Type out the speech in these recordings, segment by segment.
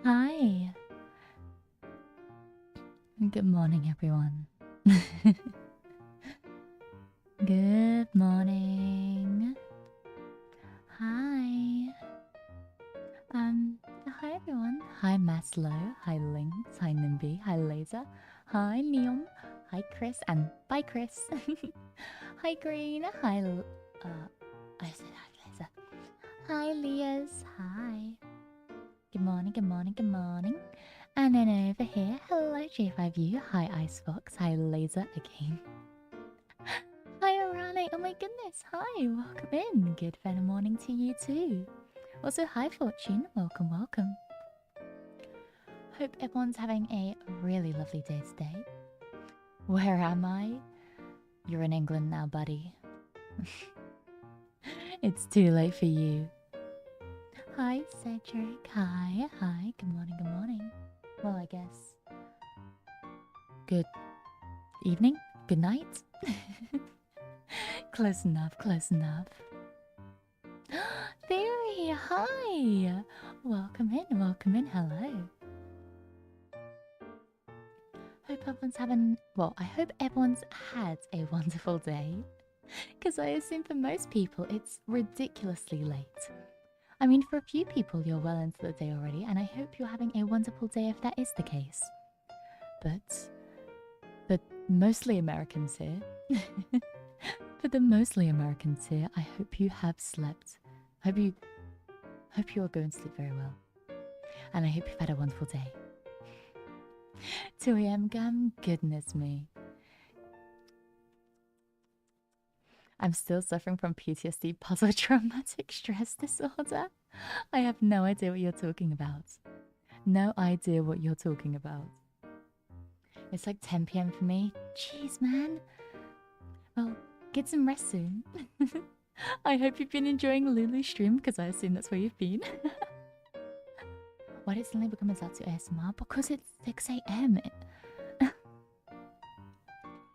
Hi. Good morning, everyone. Good morning. Hi. Hi everyone. Hi Maslow. Hi Lynx. Hi Nimby. Hi Laser. Hi Neom. Hi Chris. And bye Chris. Hi Green. Hi. I said hi Laser. Hi Leas. Hi. Good morning. Good morning. Good morning. And then over here, hello J5U. Hi Ice Fox. Hi Laser again. Hi Orane. Oh my goodness. Hi. Welcome in. Good Fenimorning to you too. Also, hi Fortune. Welcome, welcome. Hope everyone's having a really lovely day today. Where am I? You're in England now, buddy. It's too late for you. Hi Cedric. Hi. Hi. Good morning, good morning. Well, I guess. Good evening? Good night? Close enough, close enough. Theory, hi! Welcome in, hello. Hope everyone's having... Well, I hope everyone's had a wonderful day. Because I assume for most people, it's ridiculously late. I mean, for a few people, you're well into the day already, and I hope you're having a wonderful day if that is the case. But mostly Americans here... For the mostly Americans here, I hope you have slept. Hope you are going to sleep very well. And I hope you've had a wonderful day. 2 AM gum, goodness me. I'm still suffering from PTSD, post-traumatic stress disorder. I have no idea what you're talking about. No idea what you're talking about. It's like 10 PM for me. Jeez, man. Well, get some rest soon. I hope you've been enjoying Lulu's stream, because I assume that's where you've been. Why did it suddenly become a Zatsu ASMR? Because it's 6 AM.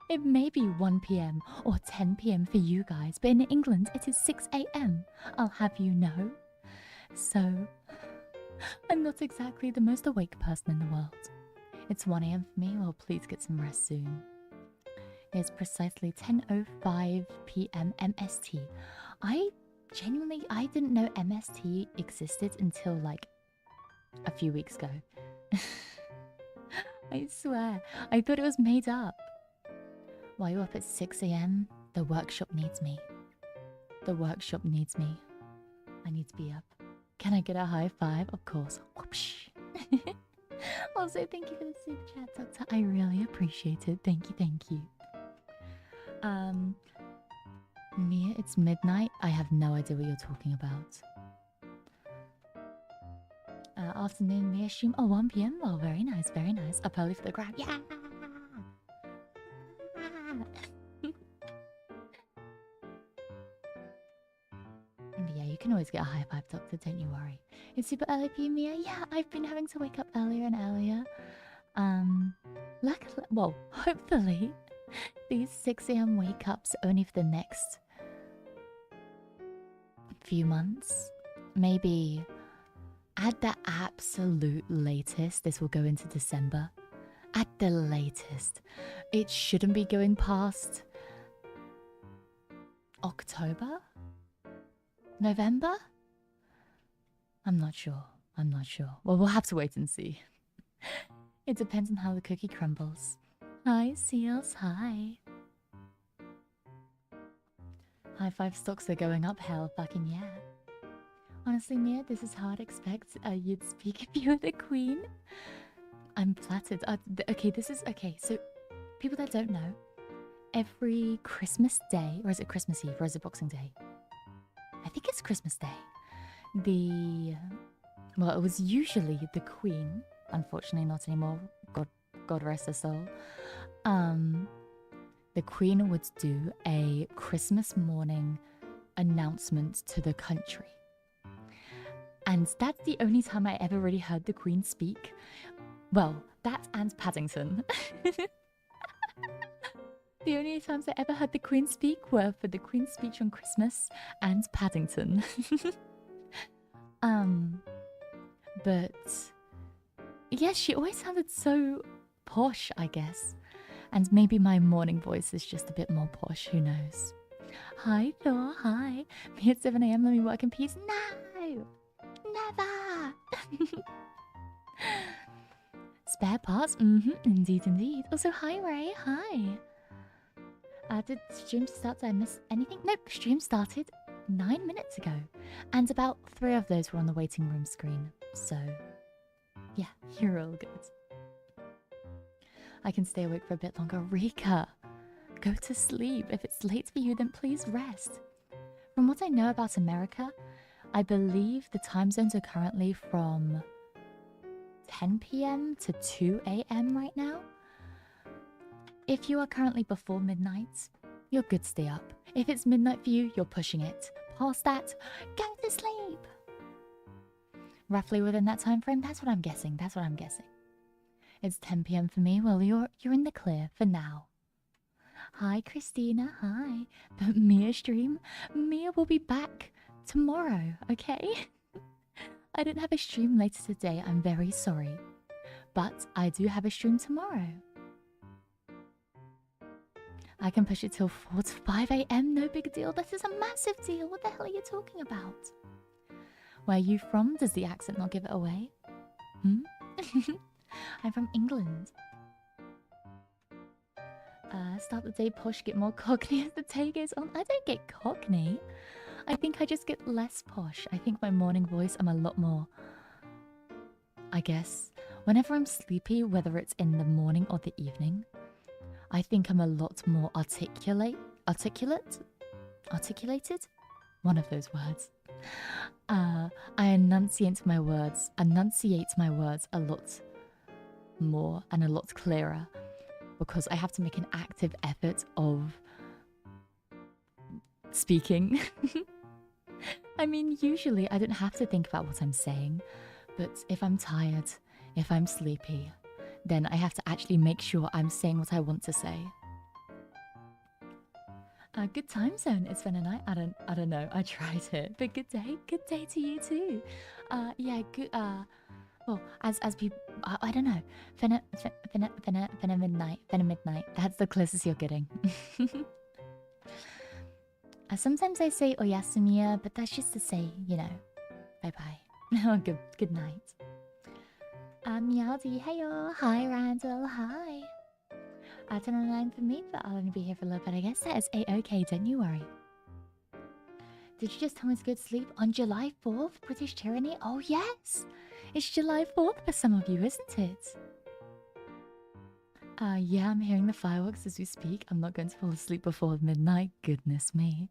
It may be 1 PM or 10 PM for you guys, but in England it is 6 AM. I'll have you know. So, I'm not exactly the most awake person in the world. It's 1 AM for me. Well, please get some rest soon. It's precisely 10:05 PM MST. I didn't know MST existed until like a few weeks ago. I swear, I thought it was made up. Why are you up at 6 AM? The workshop needs me. The workshop needs me. I need to be up. Can I get a high five? Of course. Whoopsh. Also, thank you for the super chat, Doctor. I really appreciate it. Thank you, thank you. Mia, it's midnight. I have no idea what you're talking about. Afternoon, Mia stream. Oh, 1 PM? Oh, very nice, very nice. Up early for the grab. Yeah! Yeah, you can always get a high five, Doctor, don't you worry. It's super early for you, Mia. Yeah, I've been having to wake up earlier and earlier. Luckily, well, hopefully, these 6 AM wake-ups only for the next few months. Maybe at the absolute latest, this will go into December. At the latest. It shouldn't be going past October? November? I'm not sure. I'm not sure. Well, we'll have to wait and see. It depends on how the cookie crumbles. Hi, Seals. Hi. High five stocks are going up. Hell fucking yeah. Honestly, Mia, this is how I'd expect you'd speak if you were the queen. I'm flattered. Okay, this is... Okay, so people that don't know, every Christmas Day, or is it Christmas Eve, or is it Boxing Day? I think it's Christmas Day. Well, it was usually the queen. Unfortunately, not anymore. God rest her soul. The queen would do a Christmas morning announcement to the country. And that's the only time I ever really heard the queen speak. Well, that and Paddington. The only times I ever heard the queen speak were for the queen's speech on Christmas and Paddington. But yeah, she always sounded so posh, I guess. And maybe my morning voice is just a bit more posh, who knows. Hi Thor, hi. Me at 7 AM, let me work in peace. No! Never! Spare parts? Indeed, indeed. Also, hi Ray, hi. Did stream start? Did I miss anything? Nope, stream started 9 minutes ago. And about 3 of those were on the waiting room screen. So, yeah, you're all good. I can stay awake for a bit longer. Rika, go to sleep. If it's late for you, then please rest. From what I know about America, I believe the time zones are currently from 10 PM to 2 AM right now. If you are currently before midnight, you're good to stay up. If it's midnight for you, you're pushing it. Past that, go to sleep. Roughly within that time frame, that's what I'm guessing. That's what I'm guessing. It's 10 PM for me. Well, you're in the clear for now. Hi, Christina. Hi. But Mia stream. Mia will be back tomorrow, okay? I didn't have a stream later today. I'm very sorry. But I do have a stream tomorrow. I can push it till 4 to 5 AM. No big deal. This is a massive deal. What the hell are you talking about? Where are you from? Does the accent not give it away? I'm from England. Start the day posh, get more cockney as the day goes on. I don't get cockney. I think I just get less posh. I think my morning voice, I'm a lot more... I guess, whenever I'm sleepy, whether it's in the morning or the evening, I think I'm a lot more articulated? One of those words. I enunciate my words a lot more and a lot clearer because I have to make an active effort of speaking. I mean, usually I don't have to think about what I'm saying, but if I'm tired, if I'm sleepy, then I have to actually make sure I'm saying what I want to say. Good time zone. It's been a night. I don't know. I tried it, but good day to you too. Yeah, good. Well, as people, I don't know. Fenimidnight. That's the closest you're getting. Sometimes I say oyasumiya, but that's just to say, you know, bye bye. Good night. Meowdy, heyo. Hi, Randall. Hi. 10:09 for me, but I'll only be here for a little bit, I guess. That is A-okay, don't you worry. Did you just tell me to go to sleep on July 4th? British tyranny? Oh, yes! It's July 4th for some of you, isn't it? Yeah, I'm hearing the fireworks as we speak. I'm not going to fall asleep before midnight. Goodness me.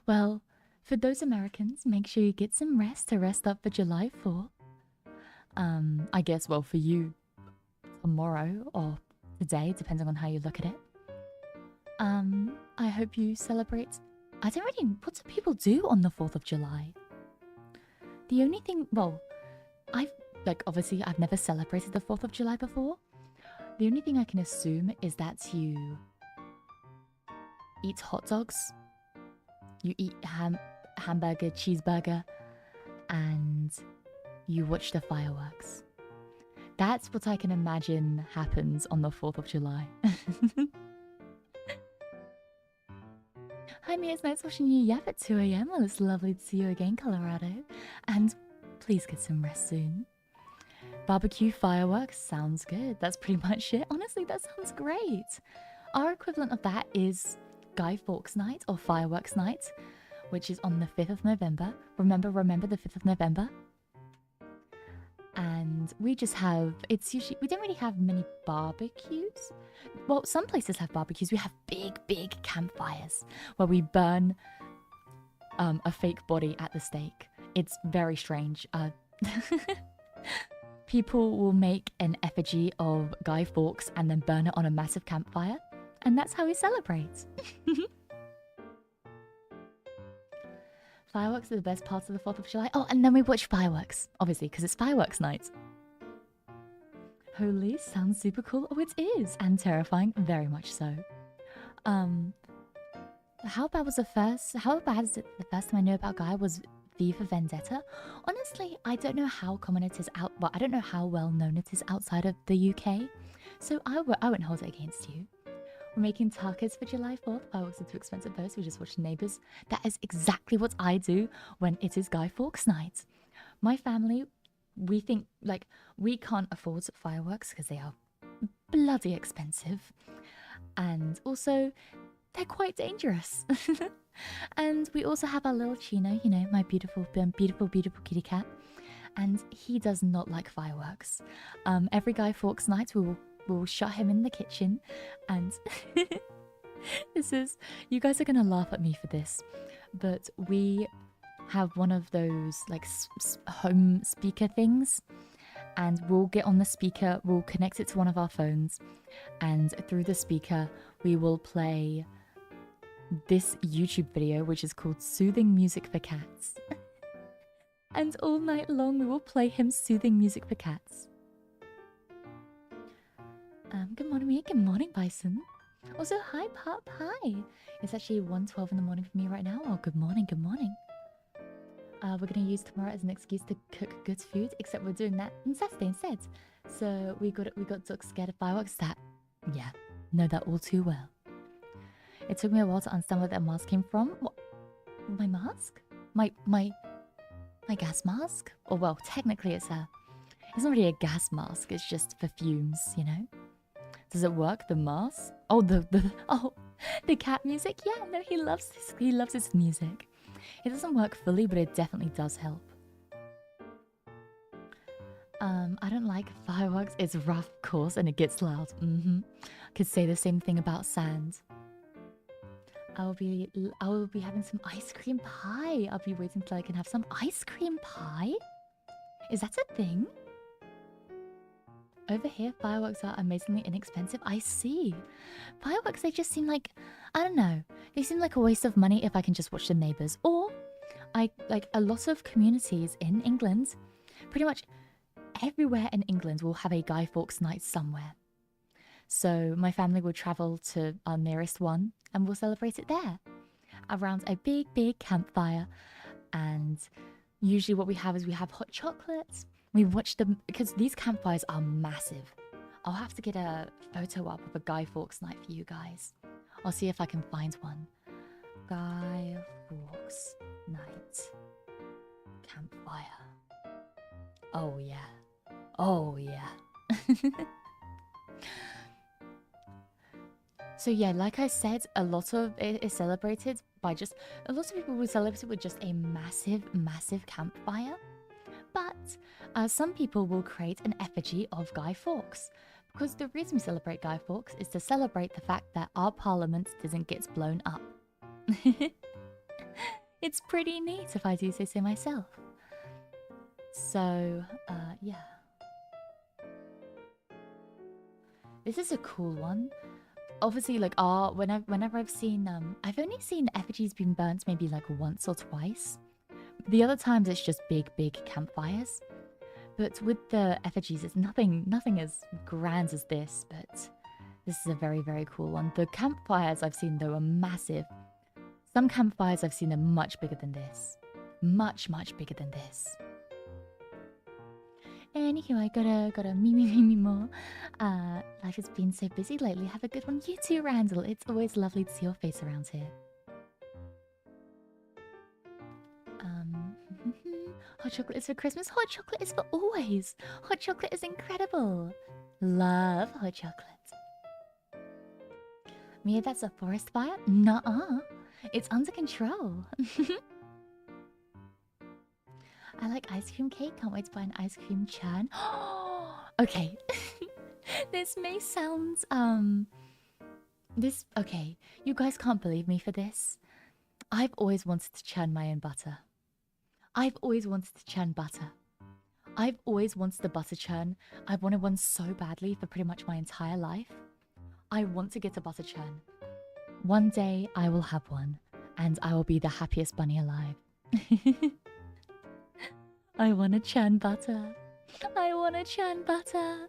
Well, for those Americans, make sure you get some rest to rest up for July 4th. I guess, well, for you, tomorrow or today, depending on how you look at it. I hope you celebrate... I don't really... What do people do on the 4th of July? The only thing... Well, obviously, I've never celebrated the 4th of July before. The only thing I can assume is that you eat hot dogs, you eat hamburger, cheeseburger, and you watch the fireworks. That's what I can imagine happens on the 4th of July. Hi, Mia, it's nice watching you yap at 2 AM. Well, it's lovely to see you again, Colorado. And please get some rest soon. Barbecue fireworks sounds good. That's pretty much it. Honestly, that sounds great. Our equivalent of that is Guy Fawkes Night or Fireworks Night, which is on the 5th of November. Remember the 5th of November? And we just have, it's usually, we don't really have many barbecues. Well, some places have barbecues. We have big campfires where we burn a fake body at the stake. It's very strange. People will make an effigy of Guy Fawkes and then burn it on a massive campfire. And that's how we celebrate. Fireworks are the best parts of the 4th of July. Oh, and then we watch fireworks, obviously, because it's fireworks night. Holy, sounds super cool. Oh, it is. And terrifying, very much so. How bad is it the first time I knew about Guy was V for Vendetta. Honestly, I don't know how common it is well, I don't know how well known it is outside of the UK. So I won't hold it against you. We're making tacos for July 4th. Fireworks are too expensive though, so we just watch Neighbours. That is exactly what I do when it is Guy Fawkes night. My family, we think, like, we can't afford fireworks because they are bloody expensive. And also, they're quite dangerous. And we also have our little Chino, you know, my beautiful, beautiful, beautiful kitty cat. And he does not like fireworks. Every Guy Fawkes night, we'll shut him in the kitchen. And you guys are going to laugh at me for this. But we have one of those, like, home speaker things. And we'll get on the speaker, we'll connect it to one of our phones. And through the speaker, we will play this YouTube video, which is called Soothing Music for Cats. And all night long, we will play him soothing music for cats. Good morning, Mia. Good morning, Bison. Also, hi, Pop. Hi. It's actually 1:12 in the morning for me right now. Oh, good morning, good morning. We're going to use tomorrow as an excuse to cook good food, except we're doing that on Saturday instead. So we got duck scared of fireworks. Yeah, know that all too well. It took me a while to understand where that mask came from. What? My mask? My gas mask? Or well, technically it's not really a gas mask. It's just for fumes, you know. Does it work? The mask? Oh, the cat music. Yeah, no, he loves this. He loves his music. It doesn't work fully, but it definitely does help. I don't like fireworks. It's rough, of course, and it gets loud. Could say the same thing about sand. I will be having some ice cream pie. I'll be waiting till I can have some ice cream pie. Is that a thing? Over here, fireworks are amazingly inexpensive. I see. Fireworks, they just seem like, I don't know. They seem like a waste of money if I can just watch the Neighbours. Or, like a lot of communities in England, pretty much everywhere in England will have a Guy Fawkes night somewhere. So my family will travel to our nearest one and we'll celebrate it there. Around a big, big campfire. And usually what we have is we have hot chocolates. We watch them because these campfires are massive. I'll have to get a photo up of a Guy Fawkes night for you guys. I'll see if I can find one. Guy Fawkes night campfire. Oh yeah. Oh yeah. So yeah, like I said, a lot of it is celebrated by a lot of people will celebrate it with just a massive, massive campfire. But some people will create an effigy of Guy Fawkes. Because the reason we celebrate Guy Fawkes is to celebrate the fact that our parliament doesn't get blown up. It's pretty neat if I do say so myself. So, yeah. This is a cool one. Obviously, like, whenever I've seen, I've only seen effigies being burnt maybe like once or twice. The other times it's just big, big campfires. But with the effigies, it's nothing as grand as this, but this is a very, very cool one. The campfires I've seen, though, are massive. Some campfires I've seen are much bigger than this. Much, much bigger than this. Anywho, I gotta me more. Life has been so busy lately. Have a good one. You too, Randall. It's always lovely to see your face around here. Hot chocolate is for Christmas. Hot chocolate is for always. Hot chocolate is incredible. Love hot chocolate. Mia, that's a forest fire? Nuh-uh. It's under control. I like ice cream cake. Can't wait to buy an ice cream churn. Okay. This may sound, okay. You guys can't believe me for this. I've always wanted to churn my own butter. I've always wanted to churn butter. I've always wanted a butter churn. I've wanted one so badly for pretty much my entire life. I want to get a butter churn. One day I will have one, and I will be the happiest bunny alive. I want to churn butter. I want to churn butter.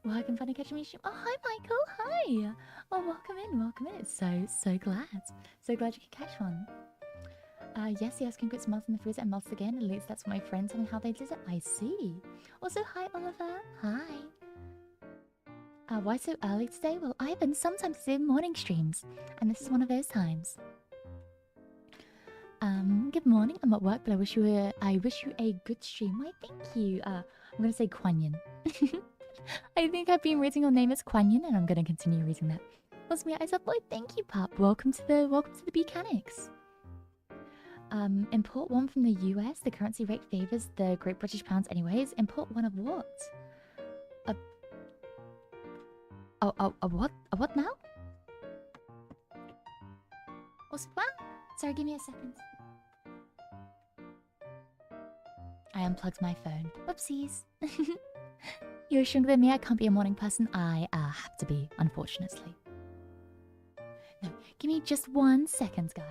Welcome, Funny Catch Me Stream. Oh, hi, Michael. Hi. Oh, welcome in. Welcome in. So glad. So glad you could catch one. Yes, the ice cream gets melted in the freezer and melts again. At least that's what my friends told me how they did it. I see. Also, hi, Oliver. Hi. Why so early today? Well, I've been sometimes doing morning streams, and this is one of those times. Good morning. I'm at work, but I wish you a good stream. Why, thank you. I'm gonna say Kuan Yin. I think I've been reading your name as Kuan Yin, and I'm gonna continue reading that. Miss Mia, I said, boy, thank you, Pup. Welcome to the Beeakery. Import one from the US. The currency rate favors the Great British Pounds anyways. Import one of what? What? A what now? Also, what? Sorry, give me a second. I unplugged my phone. Whoopsies. You're stronger than me. I can't be a morning person. I have to be, unfortunately. No, give me just 1 second, guys.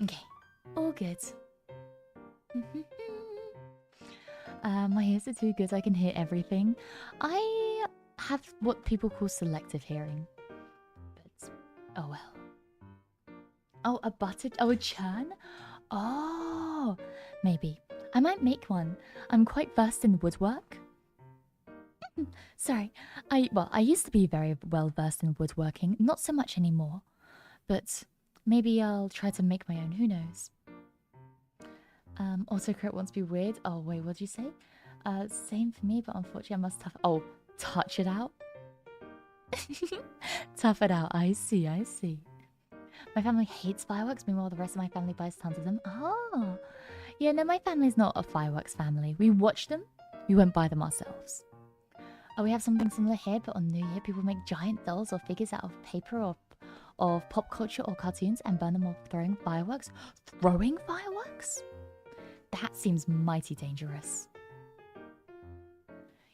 Okay, all good. My ears are too good, I can hear everything. I have what people call selective hearing. But, oh well. Oh, a churn? Oh, maybe. I might make one. I'm quite versed in woodwork. Sorry, I used to be very well versed in woodworking, not so much anymore. But maybe I'll try to make my own, who knows? Autocorrect wants to be weird. Oh, wait, what'd you say? Same for me, but unfortunately I must touch it out? Tough it out, I see. My family hates fireworks, meanwhile the rest of my family buys tons of them. Oh, yeah, no, my family's not a fireworks family. We watch them, we won't buy them ourselves. Oh, we have something similar here, but on New Year, people make giant dolls or figures out of paper or of pop culture or cartoons and burn them while throwing fireworks. Throwing fireworks? That seems mighty dangerous.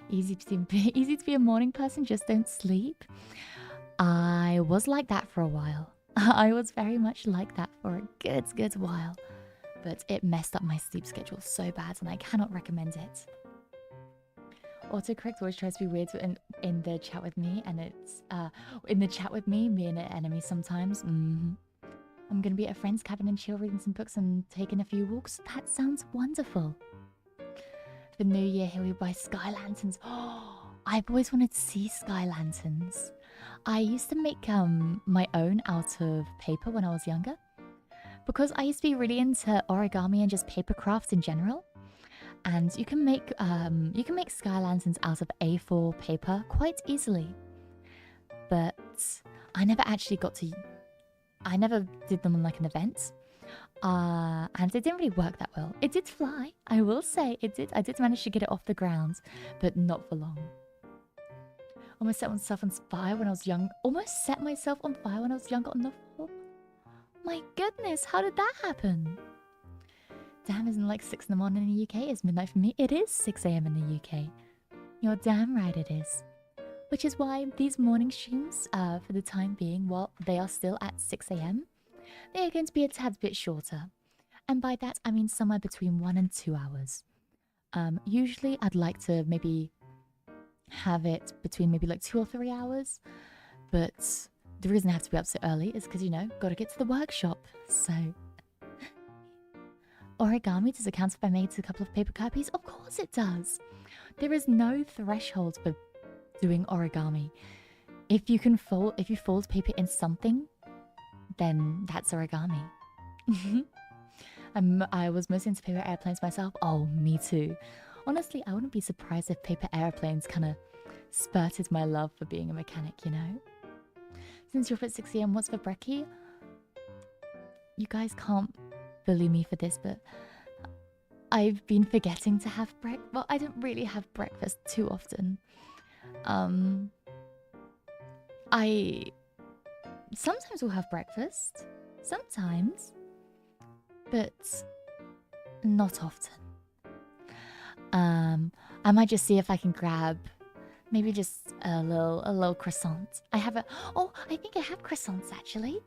Easy to be a morning person, just don't sleep. I was like that for a while. I was very much like that for a good while. But it messed up my sleep schedule so bad and I cannot recommend it. Autocorrect always tries to be weird in the chat with me, and it's in the chat with me and an enemy sometimes. I'm gonna be at a friend's cabin and chill, reading some books and taking a few walks. That sounds wonderful. For New Year, here we buy sky lanterns. Oh, I've always wanted to see sky lanterns. I used to make my own out of paper when I was younger, because I used to be really into origami and just paper crafts in general. And you can make sky lanterns out of A4 paper quite easily. But I never actually got to. I never did them on like an event. And it didn't really work that well. It did fly, I will say, it did. I did manage to get it off the ground, but not for long. Almost set myself on fire when I was young. Almost set myself on fire when I was younger on the floor. My goodness, how did that happen? Damn, isn't like 6 in the morning in the UK? It's midnight for me. It is 6 AM in the UK. You're damn right it is. Which is why these morning streams, for the time being, while they are still at 6 AM, they are going to be a tad bit shorter. And by that, I mean somewhere between 1 and 2 hours. Usually, I'd like to maybe have it between maybe like 2 or 3 hours. But the reason I have to be up so early is because, you know, gotta get to the workshop. So, origami, does it count if I made a couple of paper copies? Of course it does. There is no threshold for doing origami. If you fold paper in something, then that's origami. I was mostly into paper airplanes myself. Oh, me too. Honestly, I wouldn't be surprised if paper airplanes kind of spurted my love for being a mechanic, you know? Since you're up at 6 AM, what's for brekkie? You guys can't bully me for this, but I've been forgetting to have well, I don't really have breakfast too often. I sometimes will have breakfast. Sometimes. But not often. I might just see if I can grab maybe just a little croissant. I think I have croissants actually.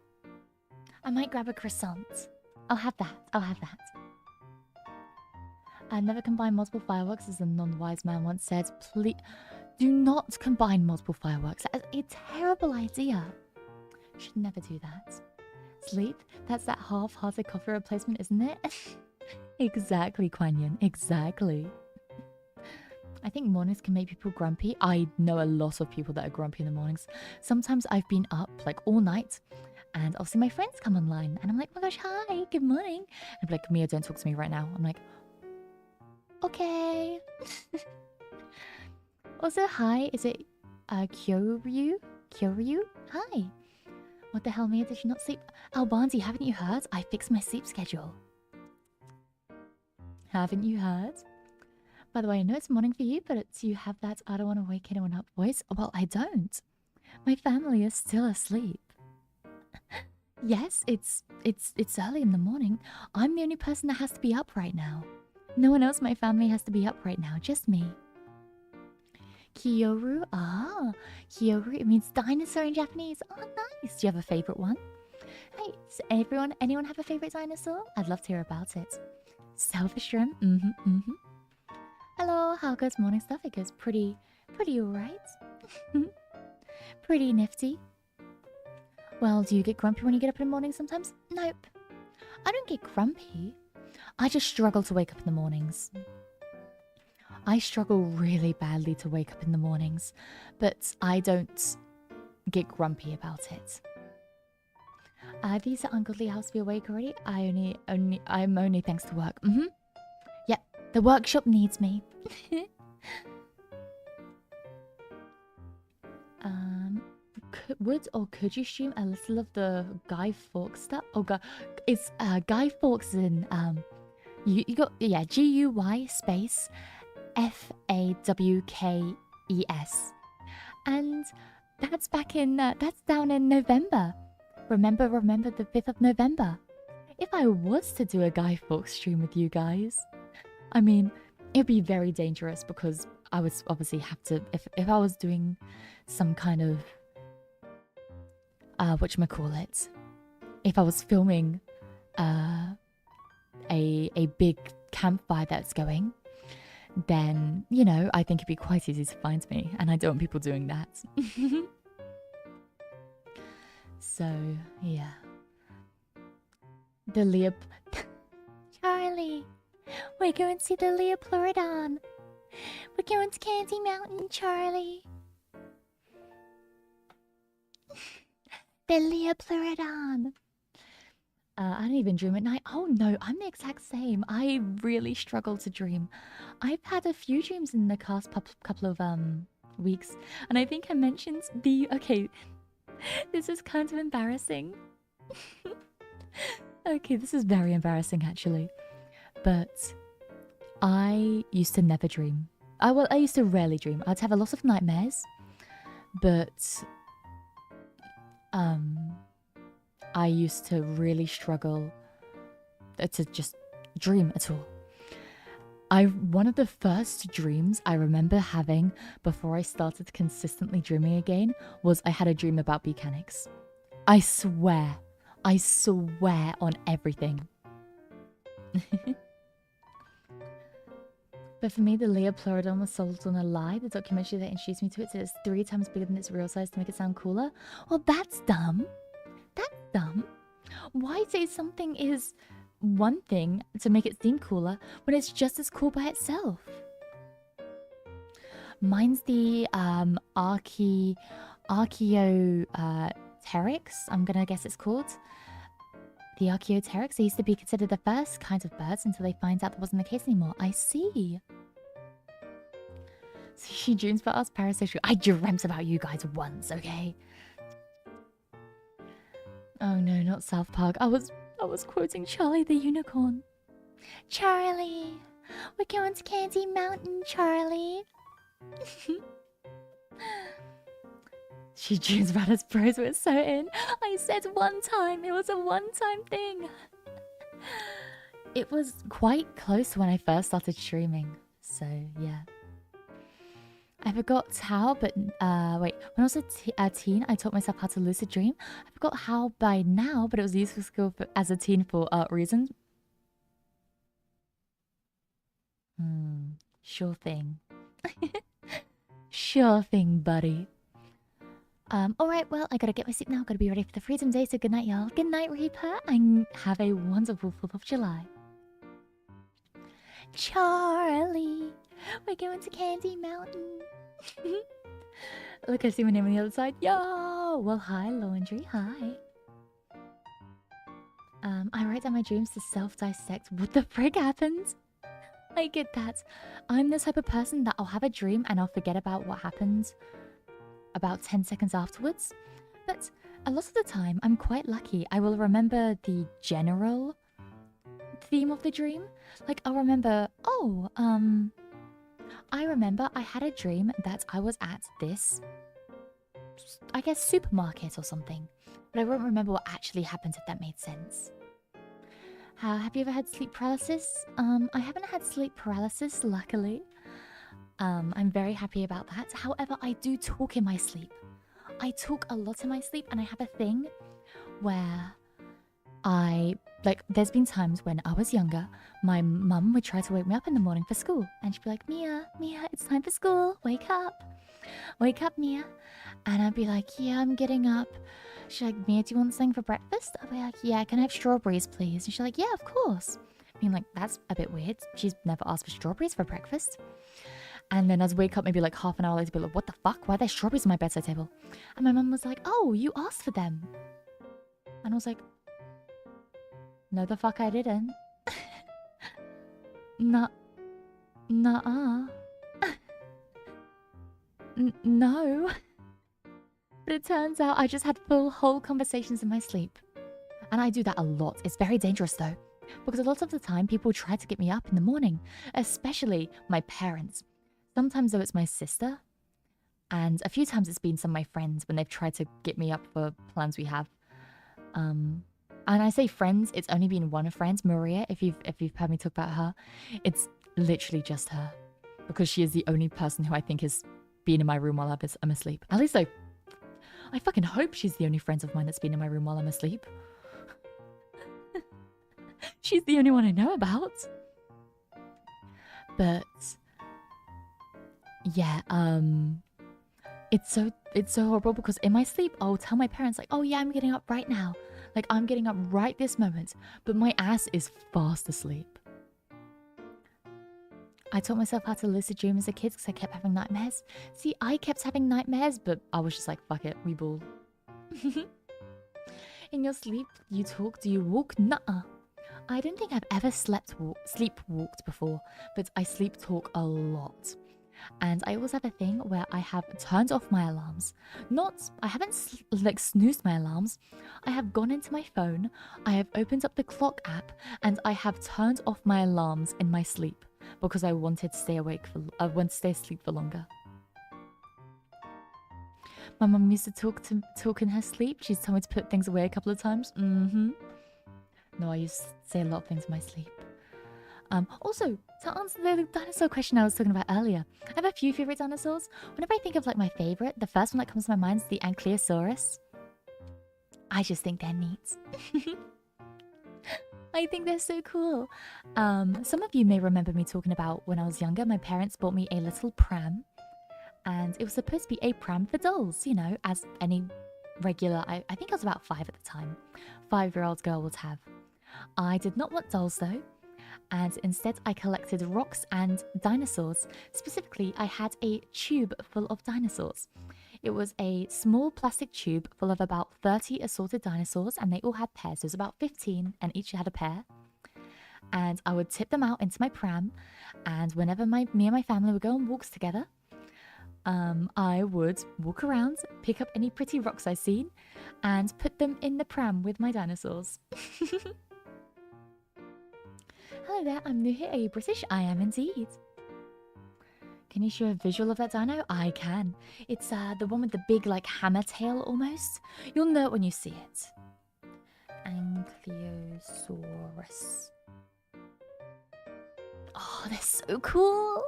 I might grab a croissant. I'll have that. I never combine multiple fireworks, as a non-wise man once said. Please Do not combine multiple fireworks. That is a terrible idea. Should never do that. Sleep? That's that half-hearted coffee replacement, isn't it? Exactly, Kuan Yin. Exactly. I think mornings can make people grumpy. I know a lot of people that are grumpy in the mornings. Sometimes I've been up like all night and I'll see my friends come online and I'm like, oh my gosh, hi, good morning. And I'm like, Mia, don't talk to me right now. I'm like, okay. Also, hi, is it Kyoryu? Kyoryu? Hi. What the hell, Mia? Did you not sleep? Oh, Barnsey, haven't you heard? I fixed my sleep schedule. Haven't you heard? By the way, I know it's morning for you, but you have that I don't want to wake anyone up voice. Well, I don't. My family is still asleep. Yes, it's early in the morning. I'm the only person that has to be up right now. No one else in my family has to be up right now, just me. Kyoru? Ah, Kyoru, it means dinosaur in Japanese. Oh, nice. Do you have a favorite one? Hey, does anyone have a favorite dinosaur? I'd love to hear about it. Selfish room? Hello, how goes morning stuff? It goes pretty alright. Pretty nifty. Well, do you get grumpy when you get up in the morning sometimes? Nope. I don't get grumpy. I just struggle to wake up in the mornings. I struggle really badly to wake up in the mornings, but I don't get grumpy about it. These are ungodly house to be awake already. I'm only thanks to work. Yep, the workshop needs me. Could you stream a little of the Guy Fawkes stuff? Oh god, it's Guy Fawkes in you got GUY space FAWKES, and that's back in that's down in November. Remember the 5th of November. If I was to do a Guy Fawkes stream with you guys, I mean, it'd be very dangerous because I would obviously have to if I was doing some kind of whatchamacallit, if I was filming a big campfire that's going, then, you know, I think it'd be quite easy to find me, and I don't want people doing that. So, yeah. The Charlie, we're going to see the Leopleurodon. We're going to Candy Mountain, Charlie. The Leopleurodon. I don't even dream at night. Oh no, I'm the exact same. I really struggle to dream. I've had a few dreams in the past couple of weeks, and I think I mentioned okay, this is kind of embarrassing. Okay, this is very embarrassing actually. But I used to never dream. I used to rarely dream. I'd have a lot of nightmares, but I used to really struggle to just dream at all. One of the first dreams I remember having before I started consistently dreaming again was I had a dream about mechanics. I swear on everything. But for me, the Leopleurodon was sold on a lie. The documentary that introduced me to it said it's 3 times bigger than its real size to make it sound cooler. Well, that's dumb. That's dumb. Why say something is one thing to make it seem cooler when it's just as cool by itself? Mine's the Archaeopteryx, I'm gonna guess it's called. The Archaeopteryx. They used to be considered the first kind of birds until they find out that wasn't the case anymore. I see. So she dreams about us parasocial. I dreamt about you guys once, okay? Oh no, not South Park. I was quoting Charlie the Unicorn. Charlie, we're going to Candy Mountain, Charlie. She dreams about us bros were so in. I said one time. It was a one-time thing. It was quite close when I first started streaming. So, yeah. I forgot how, but wait. When I was a teen, I taught myself how to lucid dream. I forgot how by now, but it was a useful skill as a teen for reasons. Sure thing. Sure thing, buddy. Alright, well, I gotta get my sleep now. Gotta be ready for the Freedom Day, so good night, y'all. Good night, Reaper, and have a wonderful 4th of July. Charlie, we're going to Candy Mountain. Look, I see my name on the other side. Yo! Well, hi, Laundry. Hi. I write down my dreams to self-dissect. What the frick happened? I get that. I'm the type of person that I'll have a dream and I'll forget about what happened about 10 seconds afterwards. But a lot of the time, I'm quite lucky. I will remember the general theme of the dream. Like, I'll remember, I remember I had a dream that I was at this, I guess, supermarket or something. But I won't remember what actually happened, if that made sense. Have you ever had sleep paralysis? I haven't had sleep paralysis, luckily. I'm very happy about that. However, I do talk in my sleep. I talk a lot in my sleep, and I have a thing where there's been times when I was younger, my mum would try to wake me up in the morning for school. And she'd be like, Mia, it's time for school. Wake up. Wake up, Mia. And I'd be like, yeah, I'm getting up. She's like, Mia, do you want something for breakfast? I'd be like, yeah, can I have strawberries, please? And she's like, yeah, of course. Being like, that's a bit weird. She's never asked for strawberries for breakfast. And then I'd wake up maybe like half an hour later, be like, what the fuck? Why are there strawberries on my bedside table? And my mum was like, oh, you asked for them. And I was like, no, the fuck I didn't. Nuh-uh. No. But it turns out I just had whole conversations in my sleep. And I do that a lot. It's very dangerous though. Because a lot of the time, people try to get me up in the morning. Especially my parents. Sometimes though, it's my sister. And a few times it's been some of my friends when they've tried to get me up for plans we have. And I say friends, it's only been one of friends, Maria, if you've heard me talk about her. It's literally just her. Because she is the only person who I think has been in my room while I'm asleep. At least I fucking hope she's the only friend of mine that's been in my room while I'm asleep. She's the only one I know about. But yeah, it's so horrible because in my sleep I'll tell my parents like, oh yeah, I'm getting up right now. Like, I'm getting up right this moment. But my ass is fast asleep. I taught myself how to lucid dream as a kid because I kept having nightmares. See, I kept having nightmares, but I was just like, fuck it, we ball. In your sleep, you talk, do you walk? Nuh-uh. I don't think I've ever sleepwalked before, but I sleep talk a lot. And I always have a thing where I have turned off my alarms. I haven't snoozed my alarms. I have gone into my phone, I have opened up the clock app, and I have turned off my alarms in my sleep because I wanted to stay asleep for longer. My mum used to talk in her sleep. She's told me to put things away a couple of times. No, I used to say a lot of things in my sleep. Also, to answer the dinosaur question I was talking about earlier, I have a few favorite dinosaurs. Whenever I think of like my favorite, the first one that comes to my mind is the Ankylosaurus. I just think they're neat. I think they're so cool. Some of you may remember me talking about when I was younger, my parents bought me a little pram. And it was supposed to be a pram for dolls, you know, as any regular, I think I was about 5 at the time, 5-year-old girl would have. I did not want dolls though. And instead I collected rocks and dinosaurs. Specifically, I had a tube full of dinosaurs. It was a small plastic tube full of about 30 assorted dinosaurs, and they all had pairs. There was about 15 and each had a pair. And I would tip them out into my pram, and whenever me and my family would go on walks together, I would walk around, pick up any pretty rocks I've seen, and put them in the pram with my dinosaurs. Hello there, I'm new here. Are you British? I am indeed. Can you show a visual of that dino? I can. It's the one with the big like hammer tail almost. You'll know it when you see it. Ankylosaurus. Oh, they're so cool.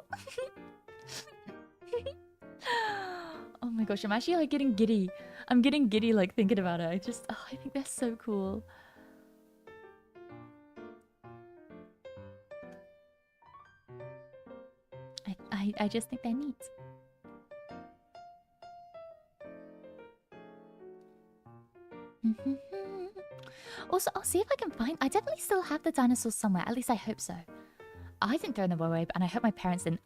Oh my gosh, I'm actually like getting giddy. I'm getting giddy like thinking about it. I think they're so cool. I just think they're neat. Also, I'll see if I can find... I definitely still have the dinosaurs somewhere. At least I hope so. I didn't throw them away, and I hope my parents didn't.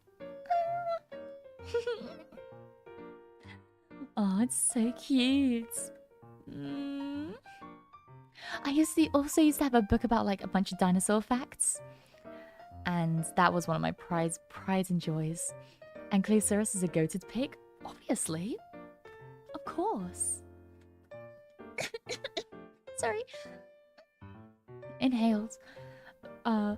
Oh, it's so cute. I also used to have a book about like a bunch of dinosaur facts. And that was one of my pride and joys. Ankylosaurus is a goated pig? Obviously. Of course. Sorry. Inhaled. Oh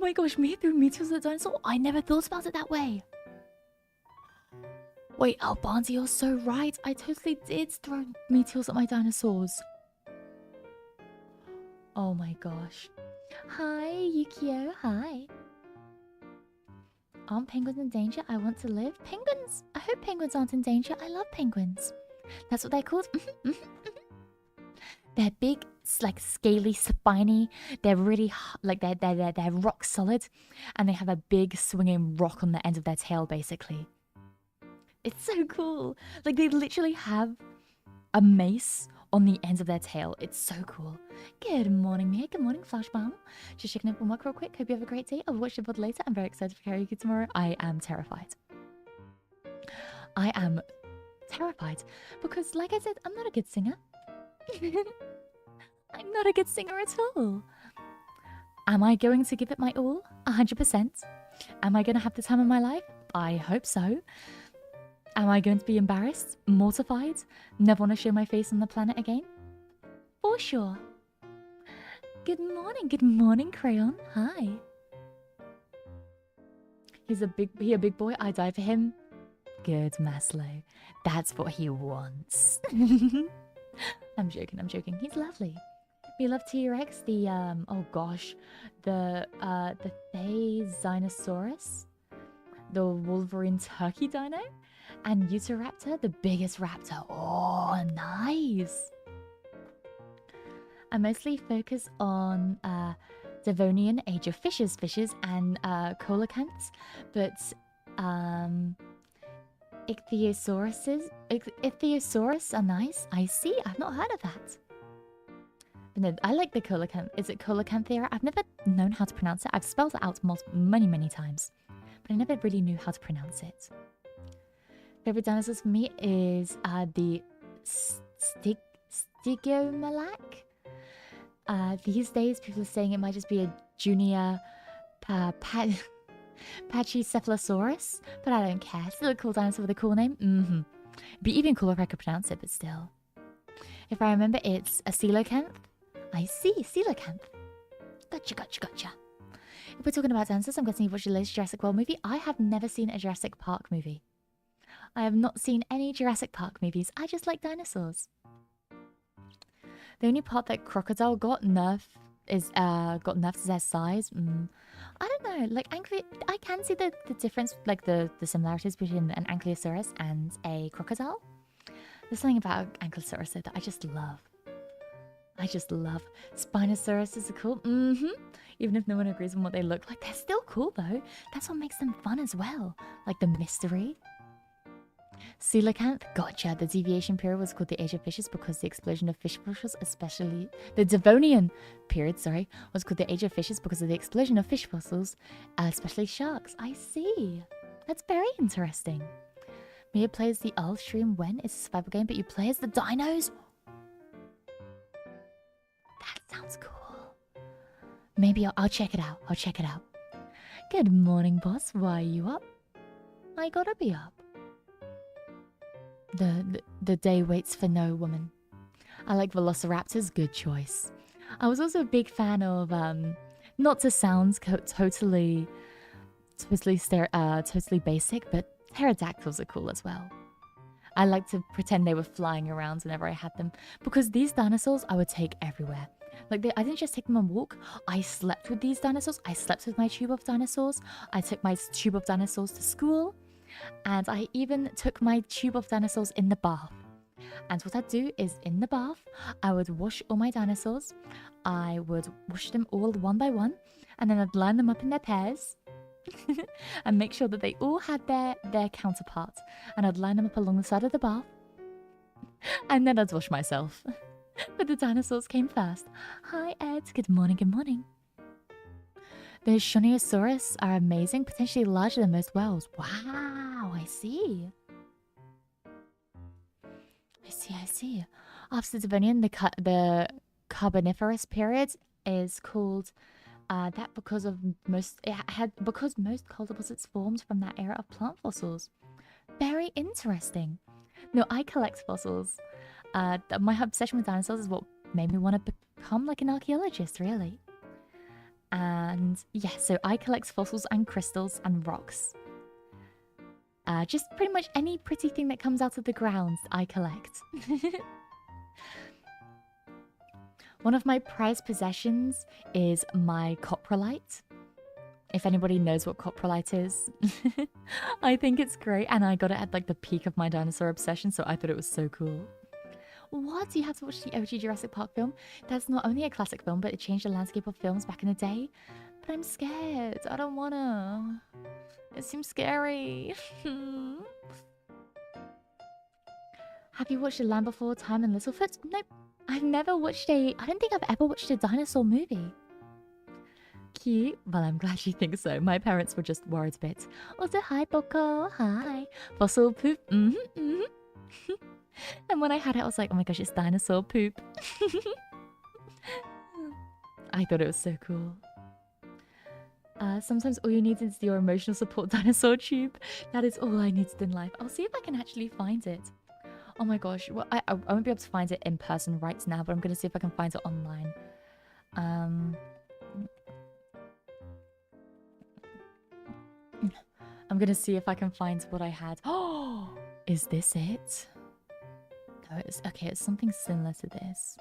my gosh, me threw meteors at the dinosaur? I never thought about it that way. Wait, Albanzi, you're so right. I totally did throw meteors at my dinosaurs. Oh my gosh. Hi, Yukio. Hi. Aren't penguins in danger? I want to live. Penguins? I hope penguins aren't in danger. I love penguins. That's what they're called. They're big, like scaly, spiny. They're really like they're rock solid, and they have a big swinging rock on the end of their tail, basically. It's so cool. Like they literally have a mace on the ends of their tail. It's so cool. Good morning, Mia. Good morning, Flashbomb. Just checking in from work real quick. Hope you have a great day. I'll watch the VOD later. I'm very excited for karaoke tomorrow. I am terrified. I am terrified because, like I said, I'm not a good singer. I'm not a good singer at all. Am I going to give it my all? 100%. Am I going to have the time of my life? I hope so. Am I going to be embarrassed? Mortified? Never want to show my face on the planet again? For sure. Good morning, Crayon. Hi. He's a big boy. I die for him. Good, Maslow. That's what he wants. I'm joking. He's lovely. We love T-Rex, the oh gosh, the Dinosaurus, the Wolverine turkey dino, and Utahraptor, the biggest raptor. Oh, nice. I mostly focus on Devonian Age of Fishes, and coelacanths, but Ichthyosaurus are nice. I see. I've not heard of that. But no, I like the coelacanth. Is it coelacanthera? I've never known how to pronounce it. I've spelled it out many times, but I never really knew how to pronounce it. Favorite dinosaurs for me is the Stygomalac. These days, people are saying it might just be a junior Pachycephalosaurus, but I don't care. Still a cool dinosaur with a cool name. Be even cooler if I could pronounce it, but still. If I remember, it's a coelacanth. I see, coelacanth. Gotcha. If we're talking about dinosaurs, I'm guessing you've watched the latest Jurassic World movie. I have never seen a Jurassic Park movie. I have not seen any Jurassic Park movies. I just like dinosaurs. The only part that Crocodile got nerfed is their size. I don't know. Like I can see the difference, like the similarities between an Ankylosaurus and a crocodile. There's something about Ankylosaurus that I just love. Spinosaurus is cool. Even if no one agrees on what they look like, they're still cool though. That's what makes them fun as well. Like the mystery. Coelacanth, gotcha. The deviation period was called the Age of Fishes because the explosion of fish fossils, especially the Devonian period, was called the Age of Fishes because of the explosion of fish fossils, especially sharks. I see. That's very interesting. Mia plays the Earl stream when it's a survival game, but you play as the dinos? That sounds cool. Maybe I'll check it out. Good morning, boss. Why are you up? I gotta be up. The day waits for no woman. I like velociraptors. Good choice. I was also a big fan of not to sound totally basic, but pterodactyls are cool as well. I like to pretend they were flying around whenever I had them because these dinosaurs I would take everywhere. Like I didn't just take them on a walk. I slept with these dinosaurs. I slept with my tube of dinosaurs. I took my tube of dinosaurs to school. And I even took my tube of dinosaurs in the bath. And what I'd do is in the bath, I would wash all my dinosaurs. I would wash them all one by one. And then I'd line them up in their pairs. And make sure that they all had their counterpart. And I'd line them up along the side of the bath. And then I'd wash myself. But the dinosaurs came first. Hi, Ed. Good morning, good morning. The Shoniosaurus are amazing, potentially larger than most whales. Wow, I see. I see. After the Devonian, the Carboniferous period is called that because most coal deposits formed from that era of plant fossils. Very interesting. No, I collect fossils. My obsession with dinosaurs is what made me want to become like an archaeologist, really. And yeah, so I collect fossils and crystals and rocks. Just pretty much any pretty thing that comes out of the ground, I collect. One of my prized possessions is my coprolite. If anybody knows what coprolite is, I think it's great, and I got it at like the peak of my dinosaur obsession, so I thought it was so cool. What? You had to watch the OG Jurassic Park film? That's not only a classic film, but it changed the landscape of films back in the day. But I'm scared. I don't wanna. It seems scary. Have you watched The Land Before Time and Littlefoot? Nope. I've never watched I don't think I've ever watched a dinosaur movie. Cute. Well, I'm glad you think so. My parents were just worried a bit. Also, hi, Boko. Hi. Fossil poop. And when I had it, I was like, oh my gosh, it's dinosaur poop. I thought it was so cool. Sometimes all you need is your emotional support dinosaur tube. That is all I needed in life. I'll see if I can actually find it. Oh my gosh. Well, I won't be able to find it in person right now, but I'm going to see if I can find it online. I'm going to see if I can find what I had. Oh, is this it? No, it's okay. It's something similar to this.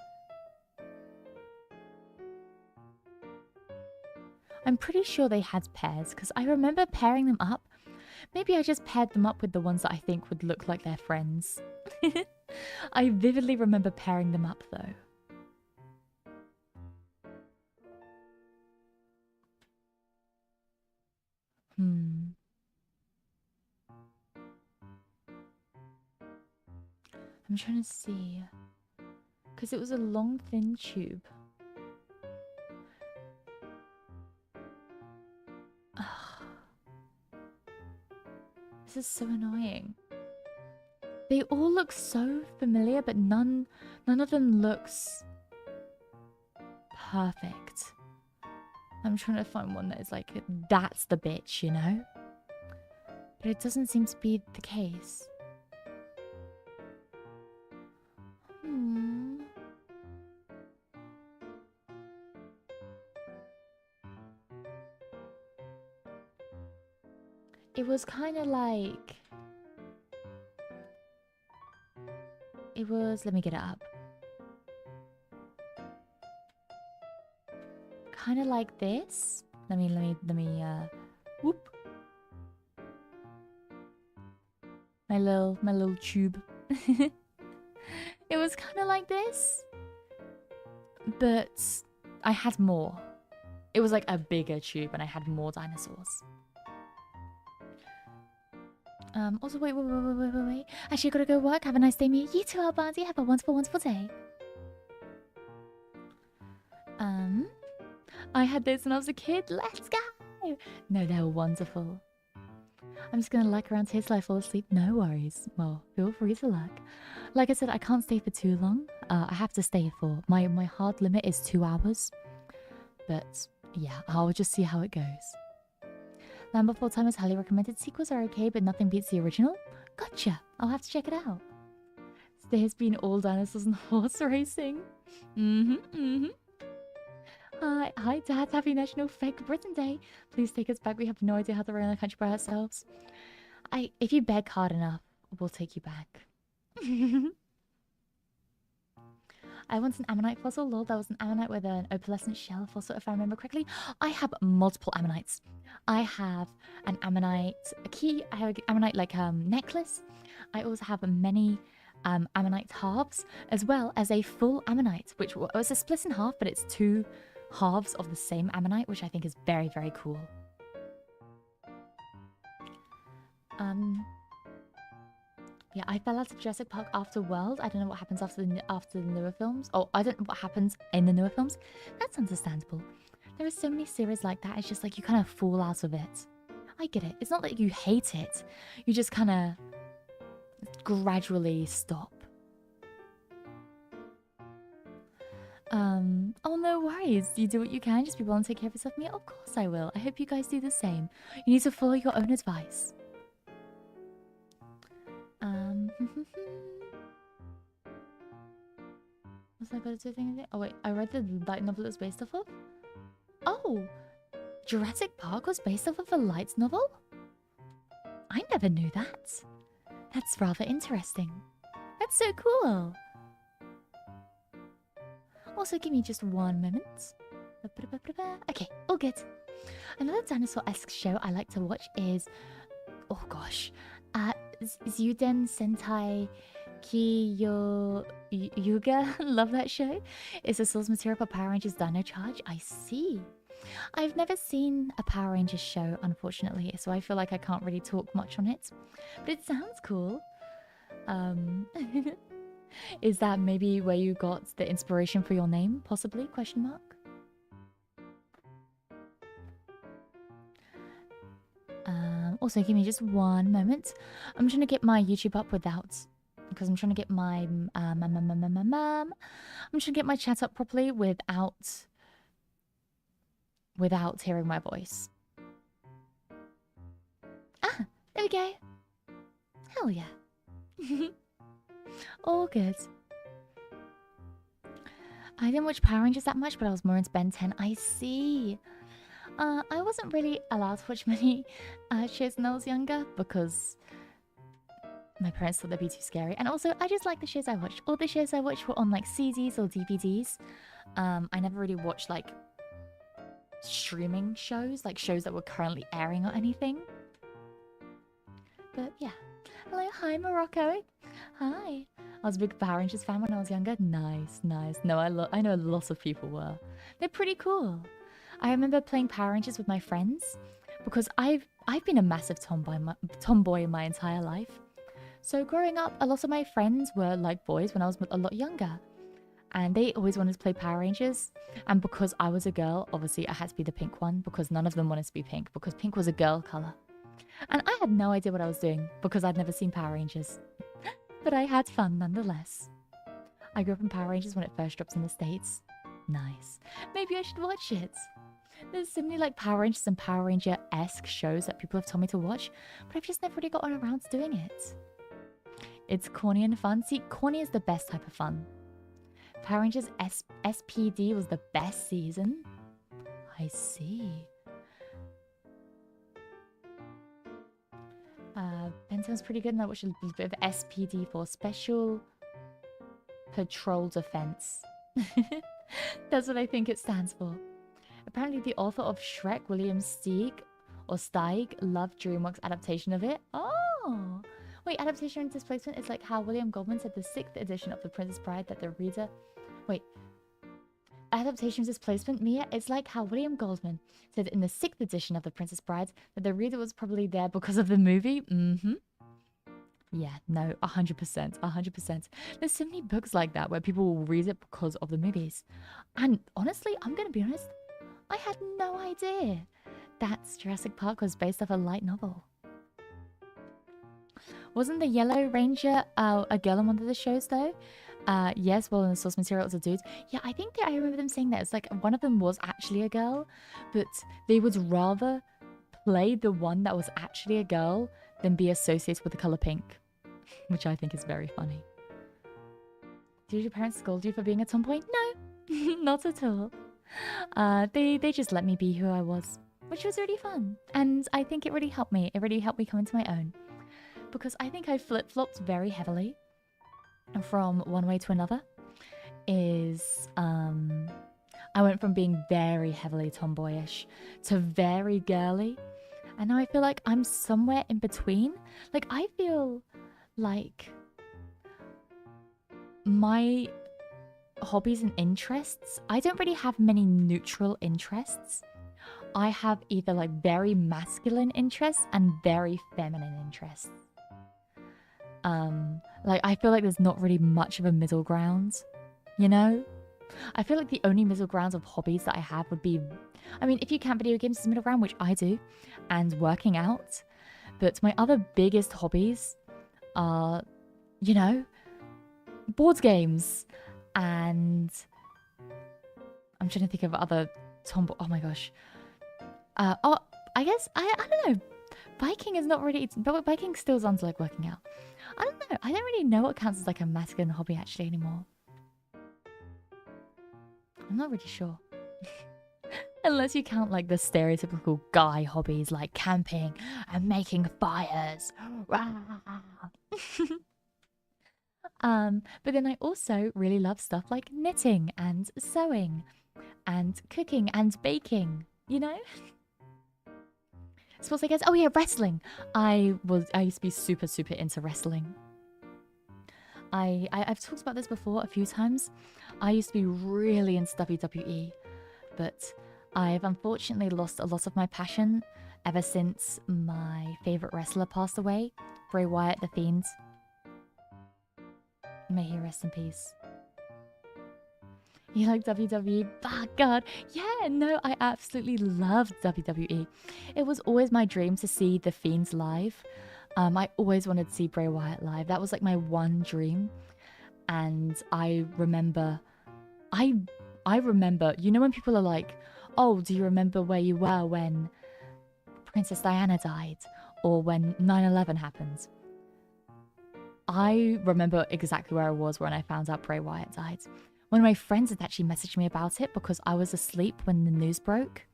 I'm pretty sure they had pairs because I remember pairing them up. Maybe I just paired them up with the ones that I think would look like their friends. I vividly remember pairing them up though. I'm trying to see. Because it was a long, thin tube. This is so annoying. They all look so familiar, but none of them looks perfect. I'm trying to find one that is like, that's the bitch, you know? But it doesn't seem to be the case. It was kind of like... It was... Let me get it up. Kind of like this. Let me, whoop. My little tube. It was kind of like this. But I had more. It was like a bigger tube and I had more dinosaurs. Also, wait. Actually, I gotta go work. Have a nice day, Mia. You too, Albanzi. Have a wonderful, wonderful day. I had this when I was a kid. Let's go! No, they were wonderful. I'm just gonna lurk around here till I fall asleep. No worries. Well, feel free to lurk. Like I said, I can't stay for too long. I have to stay for... My hard limit is 2 hours. But, yeah, I'll just see how it goes. Land Before Time is highly recommended. Sequels are okay, but nothing beats the original. Gotcha! I'll have to check it out. There's been all dinosaurs and horse racing. Hi, Dad. Happy National Fake Britain Day. Please take us back. We have no idea how to run the country by ourselves. If you beg hard enough, we'll take you back. I want an ammonite fossil. Lol, that was an ammonite with an opalescent shell fossil, if I remember correctly. I have multiple ammonites. I have an ammonite key. I have an ammonite like necklace. I also have many ammonite halves, as well as a full ammonite, which was a split in half, but it's 2 halves of the same ammonite, which I think is very, very cool. Yeah, I fell out of Jurassic Park after World. I don't know what happens after the newer films. Oh, I don't know what happens in the newer films. That's understandable. There are so many series like that. It's just like you kind of fall out of it. I get it. It's not that you hate it. You just kind of gradually stop. Oh, no worries. You do what you can. Just be willing to take care of yourself. Mia, of course I will. I hope you guys do the same. You need to follow your own advice. Was I going to do anything? Oh, wait. I read the light novel it was based off of. Oh! Jurassic Park was based off of a light novel? I never knew that. That's rather interesting. That's so cool. Also, give me just one moment. Okay, all good. Another dinosaur-esque show I like to watch is... Oh gosh. Zyuden Sentai Yuga. Love that show. It's a source material for Power Rangers Dino Charge. I see. I've never seen a Power Rangers show, unfortunately, so I feel like I can't really talk much on it. But it sounds cool. Is that maybe where you got the inspiration for your name, possibly? Question mark. Also, give me just one moment. I'm trying to get my YouTube up without... Because I'm trying to get my... I'm trying to get my chat up properly without hearing my voice. Ah, there we go. Hell yeah. All good. I didn't watch Power Rangers that much, but I was more into Ben 10. I see. I wasn't really allowed to watch many shows when I was younger because my parents thought they'd be too scary. And also, I just like the shows I watched. All the shows I watched were on like CDs or DVDs. I never really watched like streaming shows, like shows that were currently airing or anything. But yeah. Hello, hi Morocco. Hi. I was a big Power Rangers fan when I was younger. Nice, nice. No, I know lots of people were. They're pretty cool. I remember playing Power Rangers with my friends because I've been a massive tomboy my entire life. So growing up, a lot of my friends were like boys when I was a lot younger. And they always wanted to play Power Rangers. And because I was a girl, obviously I had to be the pink one because none of them wanted to be pink because pink was a girl color. And I had no idea what I was doing because I'd never seen Power Rangers. But I had fun nonetheless. I grew up in Power Rangers when it first dropped in the States. Nice. Maybe I should watch it. There's so many like Power Rangers and Power Ranger-esque shows that people have told me to watch, but I've just never really gotten around to doing it. It's corny and fun. See, corny is the best type of fun. Power Rangers SPD was the best season. I see. Ben 10 was pretty good, and I watched a little bit of SPD for Special Patrol Defense. That's what I think it stands for. Apparently, the author of Shrek, William Steig, loved DreamWorks' adaptation of it. Oh! Wait, adaptation and displacement is like how William Goldman said the 6th edition of The Princess Bride that the reader... Wait. Adaptation and displacement, Mia, it's like how William Goldman said in the 6th edition of The Princess Bride that the reader was probably there because of the movie. Mm-hmm. Yeah, no, 100%, 100%. There's so many books like that where people will read it because of the movies. And honestly, I'm going to be honest, I had no idea that Jurassic Park was based off a light novel. Wasn't the Yellow Ranger a girl in one of the shows though? Yes, well in the source material it was a dude. Yeah, I think that I remember them saying that. It's like one of them was actually a girl, but they would rather play the one that was actually a girl than be associated with the color pink. Which I think is very funny. Did your parents scold you for being a tomboy? No, not at all. They just let me be who I was, which was really fun. And I think it really helped me. It really helped me come into my own. Because I think I flip-flopped very heavily from one way to another. I went from being very heavily tomboyish to very girly. And now I feel like I'm somewhere in between. Like, I feel like my hobbies and interests, I don't really have many neutral interests. I have either like very masculine interests and very feminine interests. Like, I feel like there's not really much of a middle ground, you know? I feel like the only middle grounds of hobbies that I have would be, I mean, if you count video games as middle ground, which I do, and working out. But my other biggest hobbies are, you know, board games. And I'm trying to think of other tomboy. Oh my gosh. I guess, I don't know. Biking is not really, but biking still sounds like working out. I don't know. I don't really know what counts as like a masculine hobby actually anymore. I'm not really sure. Unless you count like the stereotypical guy hobbies like camping and making fires. But then I also really love stuff like knitting and sewing and cooking and baking, you know? Sports, I guess. Oh yeah, wrestling. I used to be super into wrestling. I've talked about this before a few times. I used to be really into WWE, but I've unfortunately lost a lot of my passion ever since my favorite wrestler passed away, Bray Wyatt the Fiend. May he rest in peace. You like WWE? Oh, God. Yeah, no, I absolutely loved WWE. It was always my dream to see The Fiends live. I always wanted to see Bray Wyatt live. That was like my one dream. And I remember, you know when people are like, oh, do you remember where you were when Princess Diana died? Or when 9/11 happened? I remember exactly where I was when I found out Bray Wyatt died. One of my friends had actually messaged me about it because I was asleep when the news broke.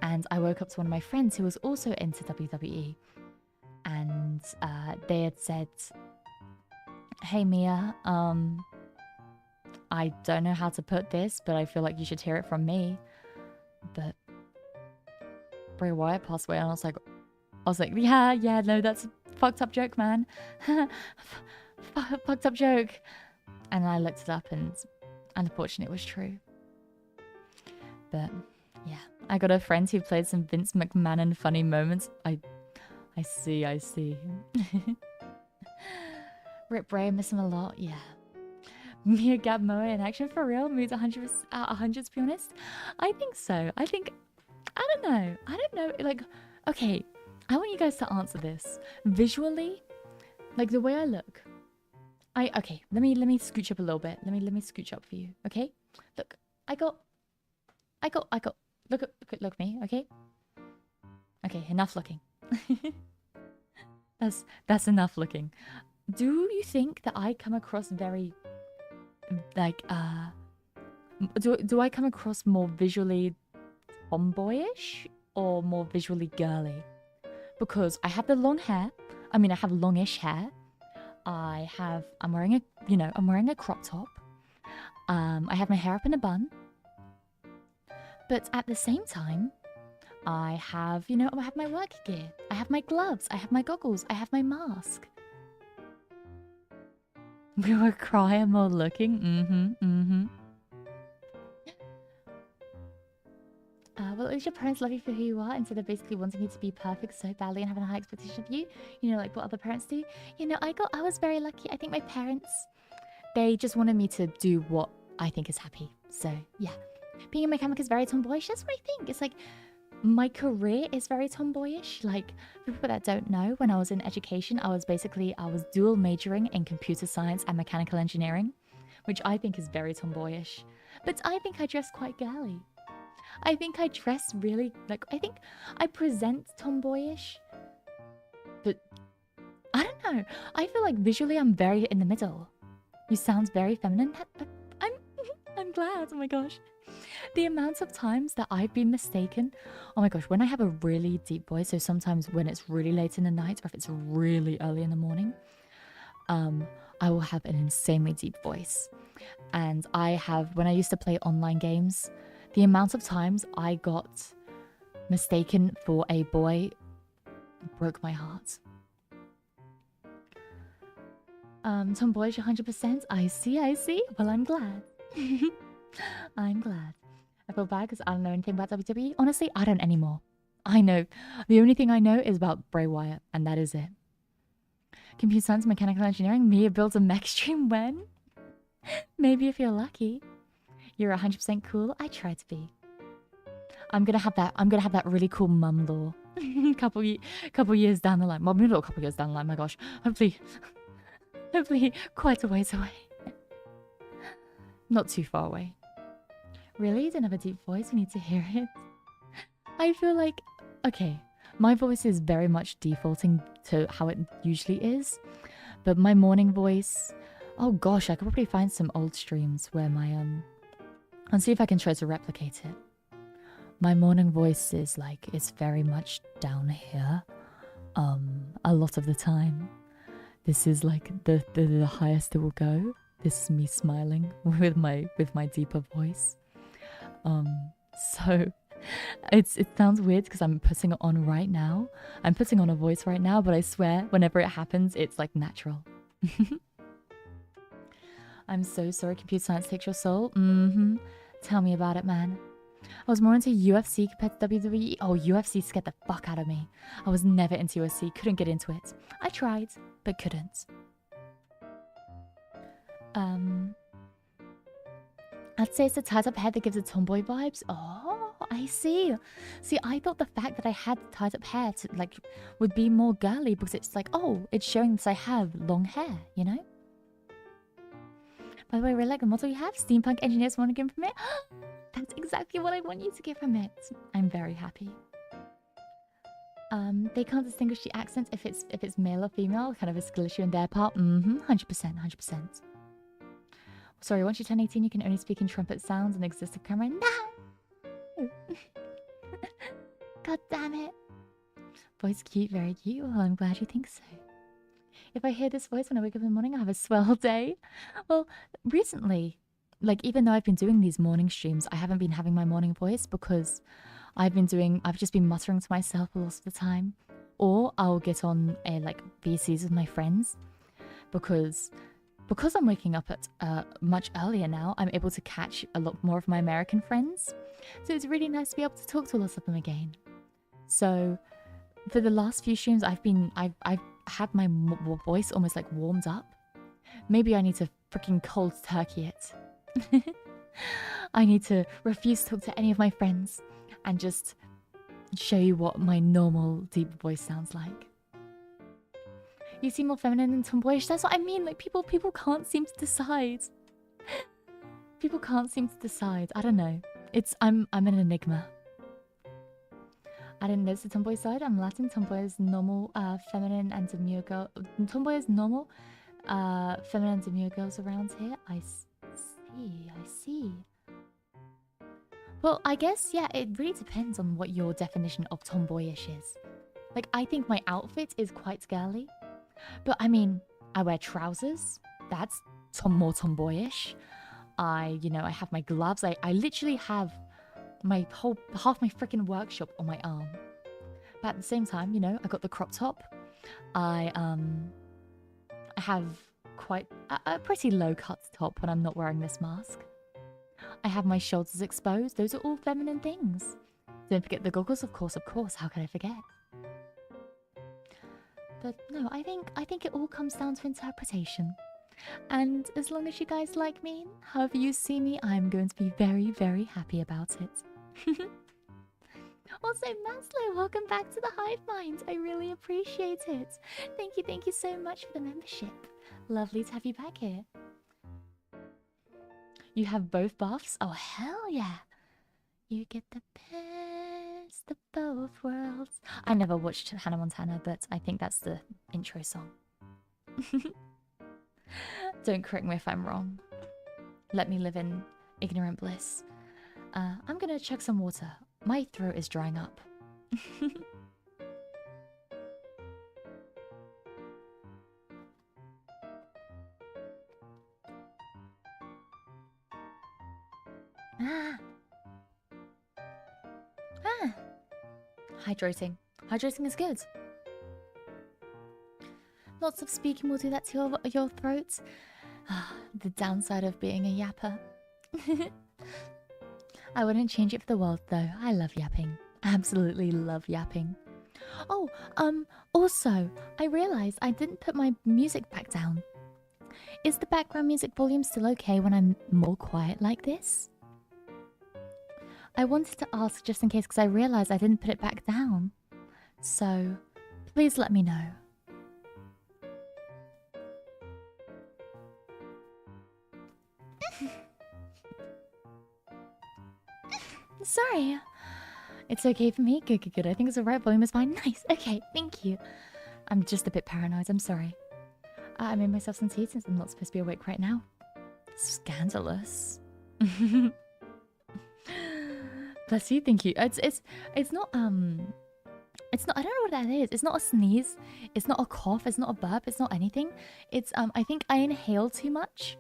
And I woke up to one of my friends who was also into WWE. And they had said, hey Mia, I don't know how to put this, but I feel like you should hear it from me. But Bray Wyatt passed away, and I was like, yeah, no, that's a fucked up joke, man. Fucked up joke. And I looked it up, and unfortunately it was true. But yeah, I got a friend who played some Vince McMahon funny moments. I see. Rip Bray, miss him a lot, yeah. Mia Moe in action for real, moves 100 out 100 to be honest. I think so. I don't know. Like, okay, I want you guys to answer this. Visually, like the way I look. Okay, let me scooch up a little bit. Let me scooch up for you, okay? Look, I got look at me, okay? Okay, enough looking. That's enough looking. Do you think that I come across very like do I come across more visually tomboyish or more visually girly? Because I have the long hair. I mean, I have longish hair. I'm wearing a crop top. I have my hair up in a bun. But at the same time, I have my work gear. I have my gloves. I have my goggles. I have my mask. We were crying more looking. Well, at least your parents love you for who you are instead of basically wanting you to be perfect so badly and having a high expectation of you. You know, like what other parents do. You know, I was very lucky. I think my parents, they just wanted me to do what I think is happy. So, yeah. Being a mechanic is very tomboyish. That's what I think. It's like, my career is very tomboyish. Like, for people that don't know, when I was in education, I was dual majoring in computer science and mechanical engineering, which I think is very tomboyish. But I think I dress quite girly. I think I dress really, like, I think I present tomboyish. But, I don't know. I feel like visually I'm very in the middle. You sound very feminine. I'm glad. Oh my gosh. The amount of times that I've been mistaken. Oh my gosh, when I have a really deep voice, so sometimes when it's really late in the night or if it's really early in the morning, I will have an insanely deep voice. And when I used to play online games, the amount of times I got mistaken for a boy broke my heart. Tomboyish 100%. I see. Well, I'm glad. I'm glad. I feel bad because I don't know anything about WWE. Honestly, I don't anymore. I know. The only thing I know is about Bray Wyatt, and that is it. Computer science, mechanical engineering. Mia builds a mech stream when? Maybe if you're lucky. You're 100% cool. I try to be. I'm gonna have that really cool mum lore. couple years down the line. Well, maybe not a couple years down the line. My gosh. Hopefully quite a ways away. Not too far away. Really? You don't have a deep voice? We need to hear it. I feel like, okay, my voice is very much defaulting to how it usually is, but my morning voice, oh gosh, I could probably find some old streams where my I'll see if I can try to replicate it. My morning voice is like, it's very much down here, a lot of the time. This is like the highest it will go. This is me smiling with my deeper voice. So it sounds weird because I'm putting it on right now. I'm putting on a voice right now, but I swear whenever it happens, it's like natural. I'm so sorry, computer science takes your soul. Tell me about it, man. I was more into UFC compared to WWE. Oh, UFC scared the fuck out of me. I was never into UFC, couldn't get into it. I tried, but couldn't. I'd say it's the tied up hair that gives it tomboy vibes. Oh, I see. See, I thought the fact that I had tied up hair would be more girly because it's like, oh, it's showing that I have long hair, you know? By the way, I really like the model you have. Steampunk engineers want to give from it. That's exactly what I want you to give from it. I'm very happy. They can't distinguish the accents if it's male or female. Kind of a skill issue on their part. 100%. Sorry, once you turn 18, you can only speak in trumpet sounds and exist off camera. No! God damn it. Voice cute, very cute. Well, I'm glad you think so. If I hear this voice when I wake up in the morning, I have a swell day. Well, recently, even though I've been doing these morning streams, I haven't been having my morning voice because I've just been muttering to myself a lot of the time. Or I'll get on VCs with my friends because I'm waking up at much earlier now, I'm able to catch a lot more of my American friends. So it's really nice to be able to talk to a lot of them again. So for the last few streams, I've had my voice almost warmed up. Maybe I need to freaking cold turkey it. I need to refuse to talk to any of my friends and just show you what my normal deep voice sounds like. You seem more feminine and tomboyish. That's what I mean. People can't seem to decide. People can't seem to decide. I don't know. I'm an enigma. I didn't notice the tomboy side. I'm Latin. Tomboy is normal, feminine and demure girl. Tomboy is normal, feminine and demure girls around here. I see. Well, I guess, yeah, it really depends on what your definition of tomboyish is. I think my outfit is quite girly. But I mean, I wear trousers. That's more tomboyish. I have my gloves. I literally have half my freaking workshop on my arm. But at the same time, I got the crop top. I have quite a pretty low cut top when I'm not wearing this mask. I have my shoulders exposed. Those are all feminine things. Don't forget the goggles, of course. How could I forget? But no, I think it all comes down to interpretation. And as long as you guys like me, however you see me, I'm going to be very, very happy about it. Also, Maslow, welcome back to the Hive Mind. I really appreciate it. Thank you so much for the membership. Lovely to have you back here. You have both buffs? Oh, hell yeah. You get the best of both worlds. I never watched Hannah Montana, but I think that's the intro song. Don't correct me if I'm wrong. Let me live in ignorant bliss. I'm gonna chug some water. My throat is drying up. Hydrating. Hydrating is good. Lots of speaking will do that to your throat. The downside of being a yapper. I wouldn't change it for the world though. I love yapping. Absolutely love yapping. Oh, Also, I realized I didn't put my music back down. Is the background music volume still okay when I'm more quiet like this? I wanted to ask just in case because I realized I didn't put it back down. So, please let me know. Sorry. It's okay for me. Good, good, good. I think it's the right volume is fine. Nice. Okay, thank you. I'm just a bit paranoid. I'm sorry. I made myself some tea since I'm not supposed to be awake right now. Scandalous. Bless you. Thank you. It's not I don't know what that is. It's not a sneeze. It's not a cough. It's not a burp. It's not anything. It's I think I inhale too much.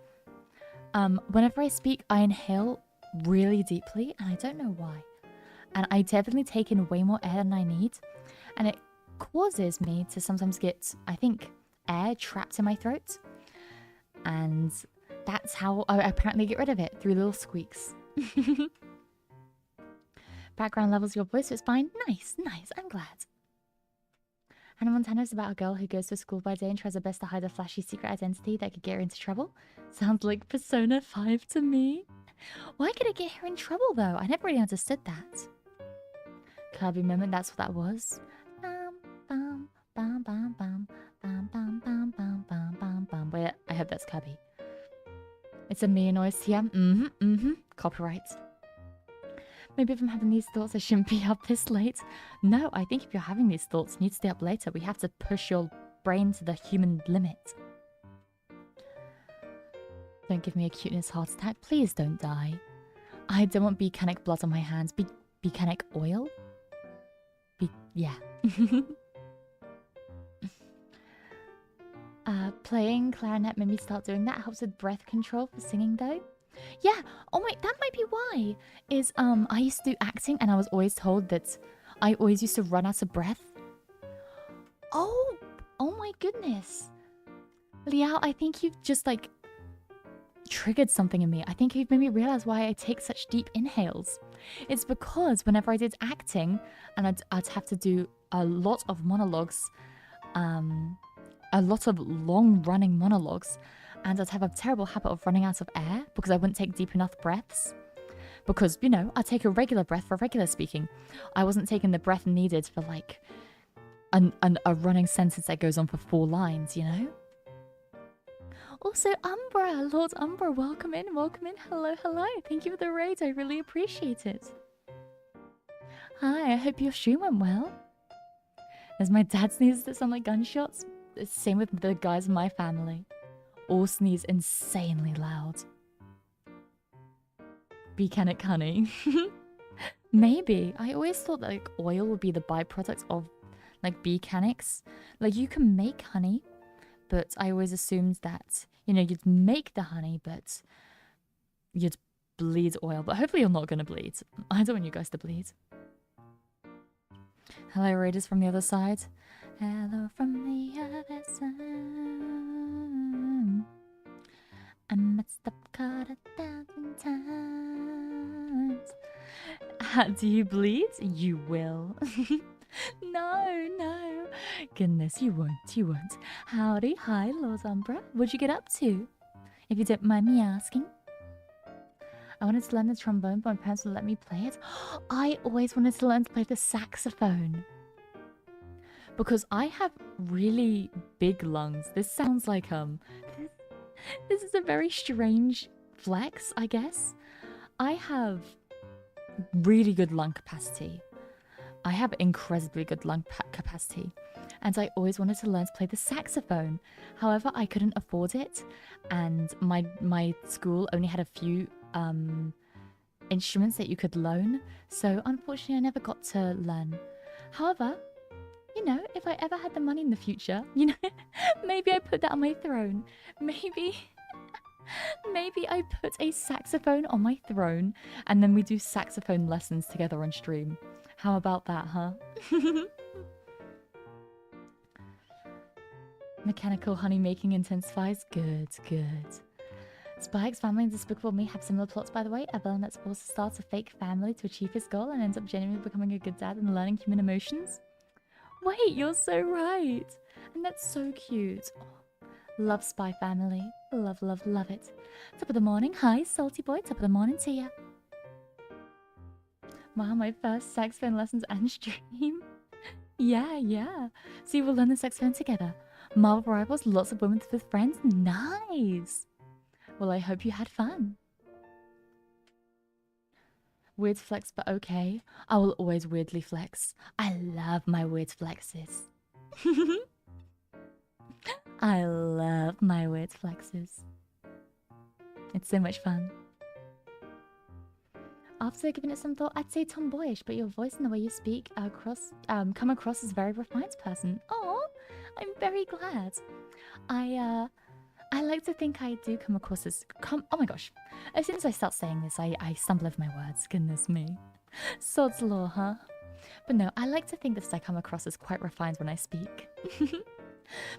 Whenever I speak, I inhale really deeply, and I don't know why. And I definitely take in way more air than I need, and it causes me to sometimes get, I think, air trapped in my throat, and that's how I apparently get rid of it, through little squeaks. Background levels your voice, so it's fine. Nice, nice. I'm glad. Hannah Montana is about a girl who goes to school by day and tries her best to hide a flashy secret identity that could get her into trouble. Sounds like Persona 5 to me. Why could it get her in trouble, though? I never really understood that. Kirby moment, that's what that was. Bam, bam, bam, bam, bam, bam, bam, bam, bam, bam, bam, bam. Wait, I hope that's Kirby. It's a Mia noise here. Copyright. Maybe if I'm having these thoughts, I shouldn't be up this late. No, I think if you're having these thoughts, you need to stay up later. We have to push your brain to the human limit. Don't give me a cuteness heart attack. Please don't die. I don't want Beeakery blood on my hands. Beeakery oil? Yeah. Playing clarinet made me start doing that. Helps with breath control for singing, though. Yeah. Oh my, that might be why. I used to do acting, and I was always told that I always used to run out of breath. Oh my goodness. Liao, I think you've just like triggered something in me. I think you've made me realize why I take such deep inhales. It's because whenever I did acting, and I'd have to do a lot of monologues, a lot of long-running monologues, and I'd have a terrible habit of running out of air because I wouldn't take deep enough breaths. Because, you know, I take a regular breath for regular speaking. I wasn't taking the breath needed for, like, a running sentence that goes on for 4 lines, you know? Also, Umbra, Lord Umbra, welcome in, welcome in. Hello, hello. Thank you for the raid. I really appreciate it. Hi, I hope your stream went well. As my dad sneezes that sound like gunshots, it's the same with the guys in my family. All sneeze insanely loud. Beeakery honey. Maybe. I always thought that like oil would be the byproduct of like beeakeries. Like you can make honey, but I always assumed that, you know, you'd make the honey, but you'd bleed oil. But hopefully you're not going to bleed. I don't want you guys to bleed. Hello, raiders from the other side. Hello from the other side. I messed up, caught 1,000 times. Do you bleed? You will. No, no. Goodness, you won't, you won't. Howdy, hi, Lord Umbra. What'd you get up to? If you don't mind me asking. I wanted to learn the trombone, but my parents would let me play it. I always wanted to learn to play the saxophone. Because I have really big lungs. This sounds like, this is a very strange flex, I guess. I have really good lung capacity. I have incredibly good lung capacity. And I always wanted to learn to play the saxophone. However, I couldn't afford it. And my school only had a few instruments that you could loan. So unfortunately, I never got to learn. However, you know, if I ever had the money in the future, you know, maybe I put that on my throne. Maybe I put a saxophone on my throne and then we do saxophone lessons together on stream. How about that, huh? Mechanical honey making intensifies. Good, good. Spike's family and Despicable Me have similar plots, by the way. A villain that's supposed to start a fake family to achieve his goal and ends up genuinely becoming a good dad and learning human emotions. Wait, you're so right. And that's so cute. Oh, love Spy Family. Love, love, love it. Top of the morning. Hi, Salty Boy. Top of the morning to ya. Wow, my first saxophone lessons and stream. Yeah. So you will learn the saxophone together. Marvel Rivals, lots of women with friends. Nice. Well, I hope you had fun. Weird flex, but okay. I will always weirdly flex. I love my weird flexes. I love my weird flexes. It's so much fun. After giving it some thought, I'd say tomboyish, but your voice and the way you speak come across as a very refined person. Oh, I'm very glad. I like to think I do come across as... oh my gosh. As soon as I start saying this, I stumble over my words. Goodness me. Sod's law, huh? But no, I like to think that I come across as quite refined when I speak.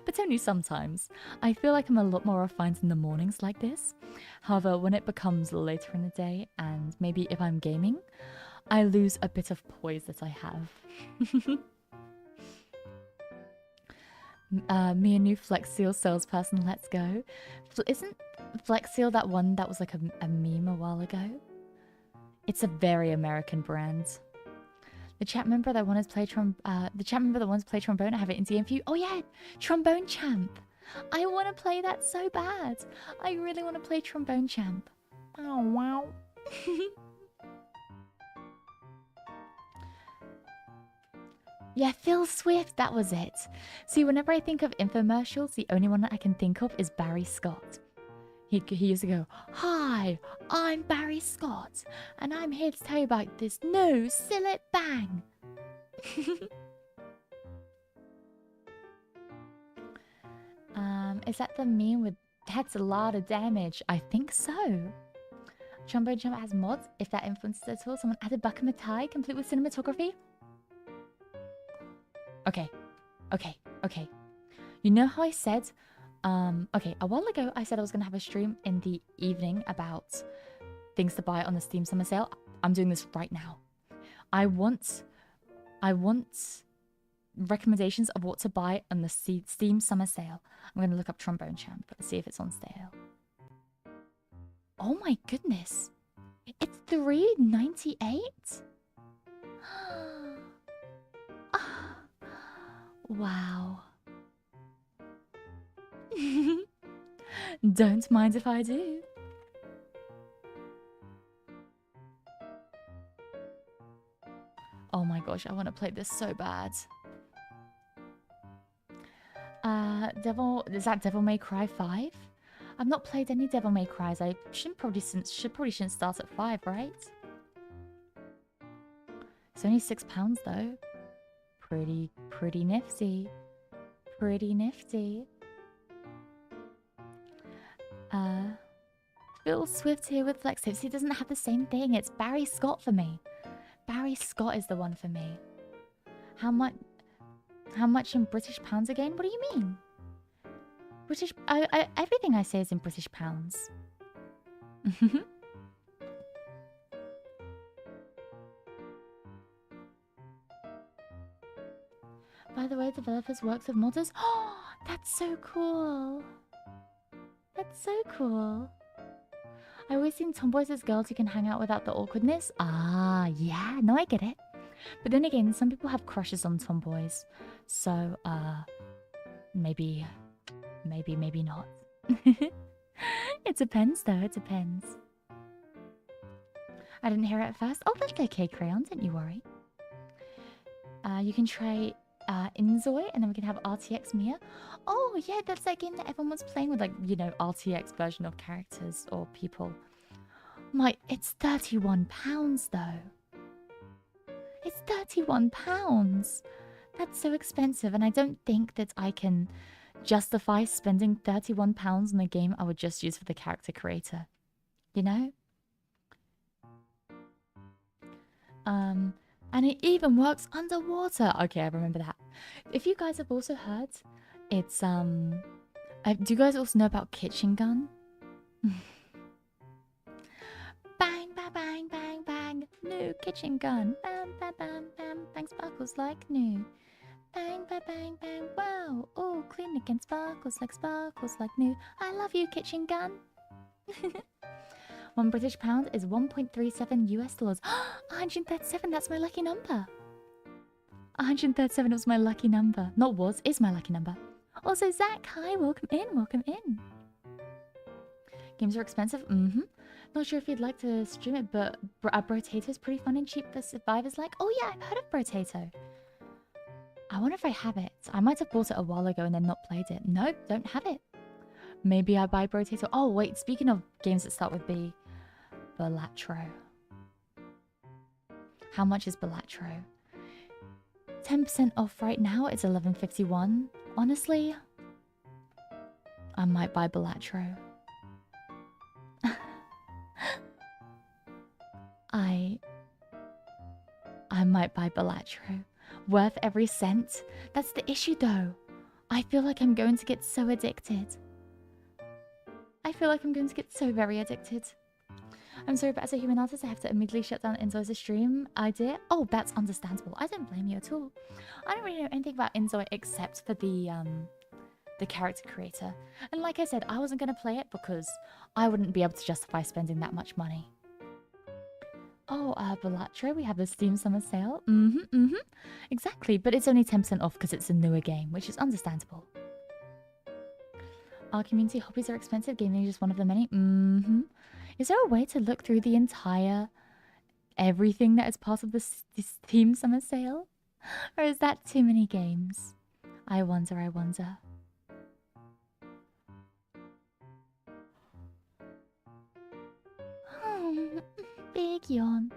But only sometimes. I feel like I'm a lot more refined in the mornings like this. However, when it becomes later in the day, and maybe if I'm gaming, I lose a bit of poise that I have. Me a new Flex Seal salesperson, let's go. Isn't Flex Seal that one that was like a meme a while ago? It's a very American brand. The chat member that wants to play trombone, I have it in DM for you. Oh yeah, Trombone Champ. I want to play that so bad. I really want to play Trombone Champ. Oh wow. Yeah, Phil Swift, that was it. See, whenever I think of infomercials, the only one that I can think of is Barry Scott. He used to go, "Hi, I'm Barry Scott, and I'm here to tell you about this new Sillet Bang." Is that the meme with "That's a lot of damage"? I think so. Trombone Champ has mods, if that influences at all. Someone added Bakamatai, complete with cinematography. Okay. You know how I said, okay, a while ago I said I was gonna have a stream in the evening about things to buy on the Steam Summer Sale. I'm doing this right now. I want recommendations of what to buy on the Steam Summer Sale. I'm gonna look up Trombone Champ and see if it's on sale. Oh my goodness. It's $3.98? Wow. Don't mind if I do. Oh my gosh, I want to play this so bad. Is that Devil May Cry 5? I've not played any Devil May Cries. I probably shouldn't start at 5, right? It's only £6 though. Pretty nifty. Pretty nifty. Phil Swift here with Flex Tips. He doesn't have the same thing. It's Barry Scott for me. Barry Scott is the one for me. How much in British pounds again? What do you mean? British... everything I say is in British pounds. By the way, developers works with modders. Oh, that's so cool. That's so cool. I always seen tomboys as girls who can hang out without the awkwardness. Ah, yeah, no, I get it. But then again, some people have crushes on tomboys. So, maybe not. It depends though, it depends. I didn't hear it at first. Oh, that's okay, Crayon, don't you worry. You can try Inzoi, and then we can have RTX Mia. Oh, yeah, that's that game that everyone was playing with, like, you know, RTX version of characters or people. It's £31 though. It's £31. That's so expensive, and I don't think that I can justify spending £31 on a game I would just use for the character creator. You know? And it even works underwater. Okay, I remember that. If you guys have also heard, it's do you guys also know about Kitchen Gun? Bang, bang, bang, bang, bang. New kitchen gun. Bam, bam, bam, bam. Bang sparkles like new. Bang, bang, bang, bang, wow. Oh, clean again, sparkles like new. I love you, kitchen gun. £1 is 1.37 US dollars. 137, that's my lucky number. 137 was my lucky number. Not was, is my lucky number. Also, Zach, hi, welcome in, welcome in. Games are expensive, Not sure if you'd like to stream it, but Brotato's pretty fun and cheap for survivors like. Oh yeah, I've heard of Brotato. I wonder if I have it. I might have bought it a while ago and then not played it. Nope, don't have it. Maybe I buy Brotato. Oh wait, speaking of games that start with B. Balatro. How much is Balatro? 10% off right now, it's 11.51. Honestly, I might buy Balatro. I might buy Balatro. Worth every cent. That's the issue though. I feel like I'm going to get so addicted. I feel like I'm going to get so very addicted. I'm sorry, but as a human artist, I have to immediately shut down Inzo's stream idea. Oh, that's understandable. I don't blame you at all. I don't really know anything about Inzo except for the character creator. And like I said, I wasn't going to play it because I wouldn't be able to justify spending that much money. Oh, Balatro, we have the Steam Summer Sale. Exactly, but it's only 10% off because it's a newer game, which is understandable. Our community hobbies are expensive. Gaming is just one of the many. Is there a way to look through the entire everything that is part of this Steam Summer Sale? Or is that too many games? I wonder, I wonder. Big yawn.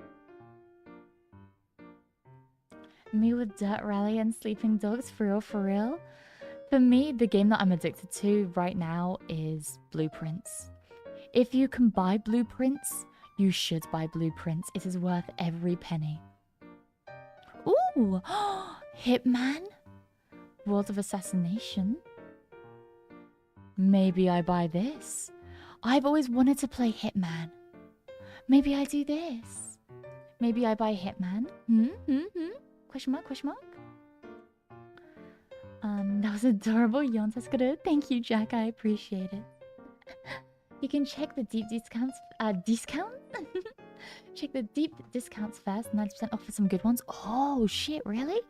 Me with Dirt Rally and Sleeping Dogs, for real, for real. For me, the game that I'm addicted to right now is Blueprints. If you can buy Blueprints, you should buy Blueprints. It is worth every penny. Ooh! Hitman? World of Assassination? Maybe I buy this. I've always wanted to play Hitman. Maybe I do this. Maybe I buy Hitman. Question mark, question mark. That was adorable, Yontaskuru. Thank you, Jack. I appreciate it. You can check the deep discounts. Check the deep discounts first. 90% off for some good ones. Oh, shit, really?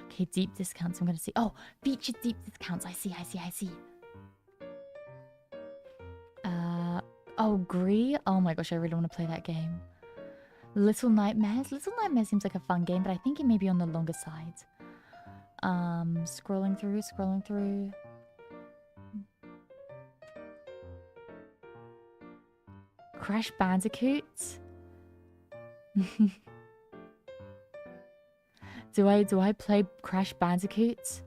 Okay, deep discounts. I'm gonna see. Oh, featured deep discounts. I see. Oh, Gree. Oh my gosh, I really want to play that game. Little Nightmares. Little Nightmares seems like a fun game, but I think it may be on the longer side. Scrolling through. Crash Bandicoot. Do I play Crash Bandicoot?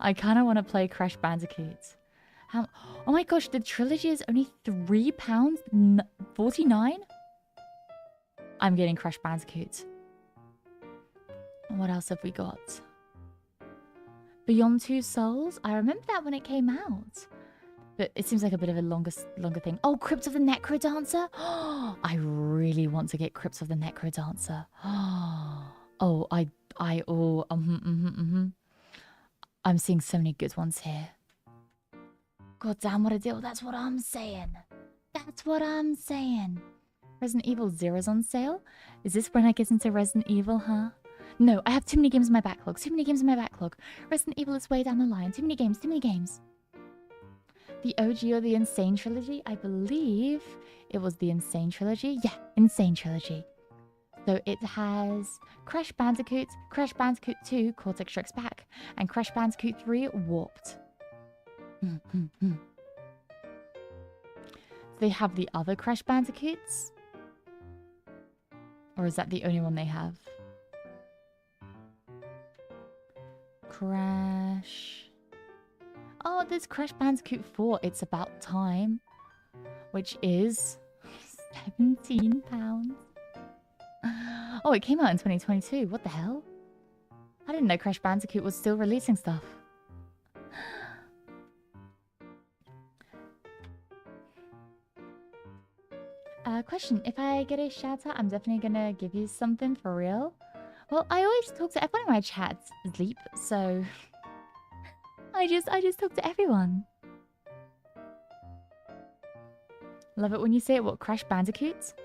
I kind of want to play Crash Bandicoot. Oh my gosh, the trilogy is only £3.49. I'm getting Crash Bandicoot. What else have we got? Beyond Two Souls. I remember that when it came out, but it seems like a bit of a longer thing. Oh, Crypt of the Necrodancer. I really want to get Crypt of the Necrodancer. Oh, I'm seeing so many good ones here. God damn, what a deal. That's what I'm saying. That's what I'm saying. Resident Evil 0's on sale? Is this when I get into Resident Evil, huh? No, I have too many games in my backlog. Too many games in my backlog. Resident Evil is way down the line. Too many games. The OG or the Insane Trilogy? I believe it was the Insane Trilogy. Yeah, Insane Trilogy. So it has Crash Bandicoot, Crash Bandicoot 2, Cortex Strikes Back, and Crash Bandicoot 3, Warped. They have the other Crash Bandicoots? Or is that the only one they have? Crash. Oh, there's Crash Bandicoot 4. It's About Time. Which is £17. Oh, it came out in 2022. What the hell? I didn't know Crash Bandicoot was still releasing stuff. Question. If I get a shout out, I'm definitely gonna give you something for real. Well, I always talk to everyone in my chat, Sleep, so I just talk to everyone. Love it when you say it. What, Crash Bandicoot?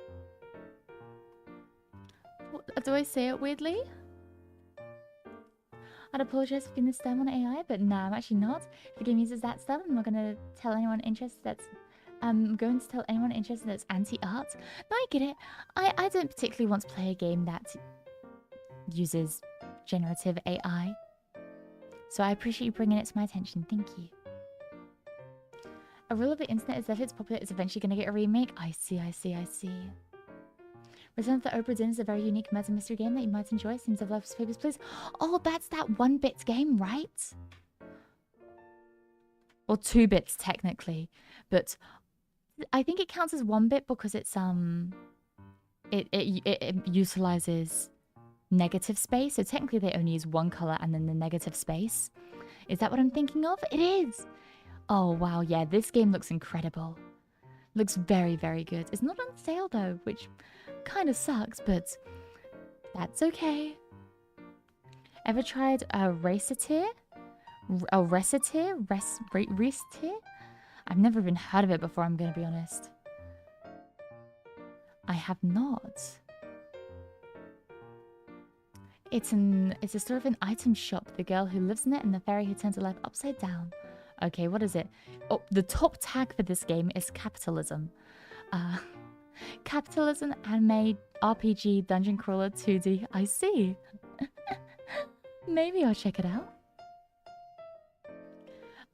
What, do I say it weirdly? I'd apologize for being this stern on AI, but no, I'm actually not. If the game uses that stuff, I'm not gonna tell anyone interested that's that's anti-art. No, I get it. I don't particularly want to play a game that uses generative AI. So I appreciate you bringing it to my attention. Thank you. A rule of the internet is that if it's popular, it's eventually going to get a remake. I see. Return of the Obra Dinn is a very unique murder mystery game that you might enjoy. Seems of Love's Papers, Please. Oh, that's that 1-bit game, right? Or 2 bits, technically. But I think it counts as 1-bit because it's, it utilizes negative space. So technically they only use one color and then the negative space. Is that what I'm thinking of? It is! Oh, wow, yeah, this game looks incredible. Looks very, very good. It's not on sale, though, which kind of sucks, but that's okay. Ever tried a Raceteer? A Receteer? Receteer? I've never even heard of it before, I'm going to be honest. I have not. It's a story of an item shop, the girl who lives in it and the fairy who turns her life upside down. Okay, what is it? Oh, the top tag for this game is capitalism. Capitalism, anime, RPG, dungeon crawler, 2D. I see. Maybe I'll check it out.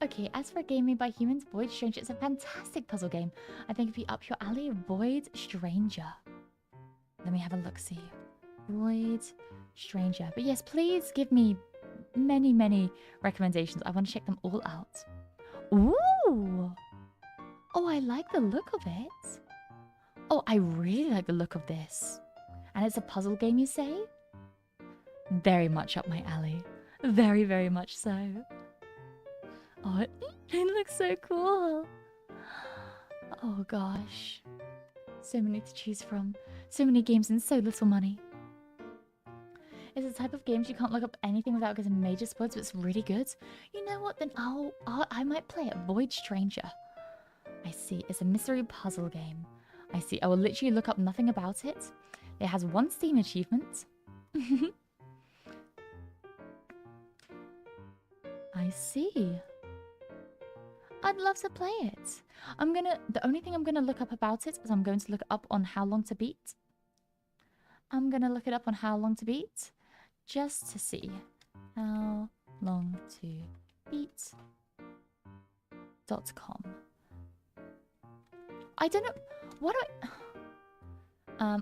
Okay, as for a game made by humans, Void Stranger is a fantastic puzzle game. I think it'd be up your alley. Void Stranger. Let me have a look-see. Void Stranger. But yes, please give me many, many recommendations. I want to check them all out. Ooh! Oh, I like the look of it. Oh, I really like the look of this. And it's a puzzle game, you say? Very much up my alley. Very, very much so. Oh, it looks so cool. Oh, gosh. So many to choose from. So many games and so little money. It's the type of games you can't look up anything without getting major spoilers, but it's really good. You know what? Then I might play it. Void Stranger. I see. It's a mystery puzzle game. I see. I will literally look up nothing about it. It has 1 Steam achievement. I see. I'd love to play it. The only thing I'm gonna look up about it is I'm going to look up on How Long to Beat. I'm gonna look it up on How Long to Beat. Just to see how long to beat.com. I don't know what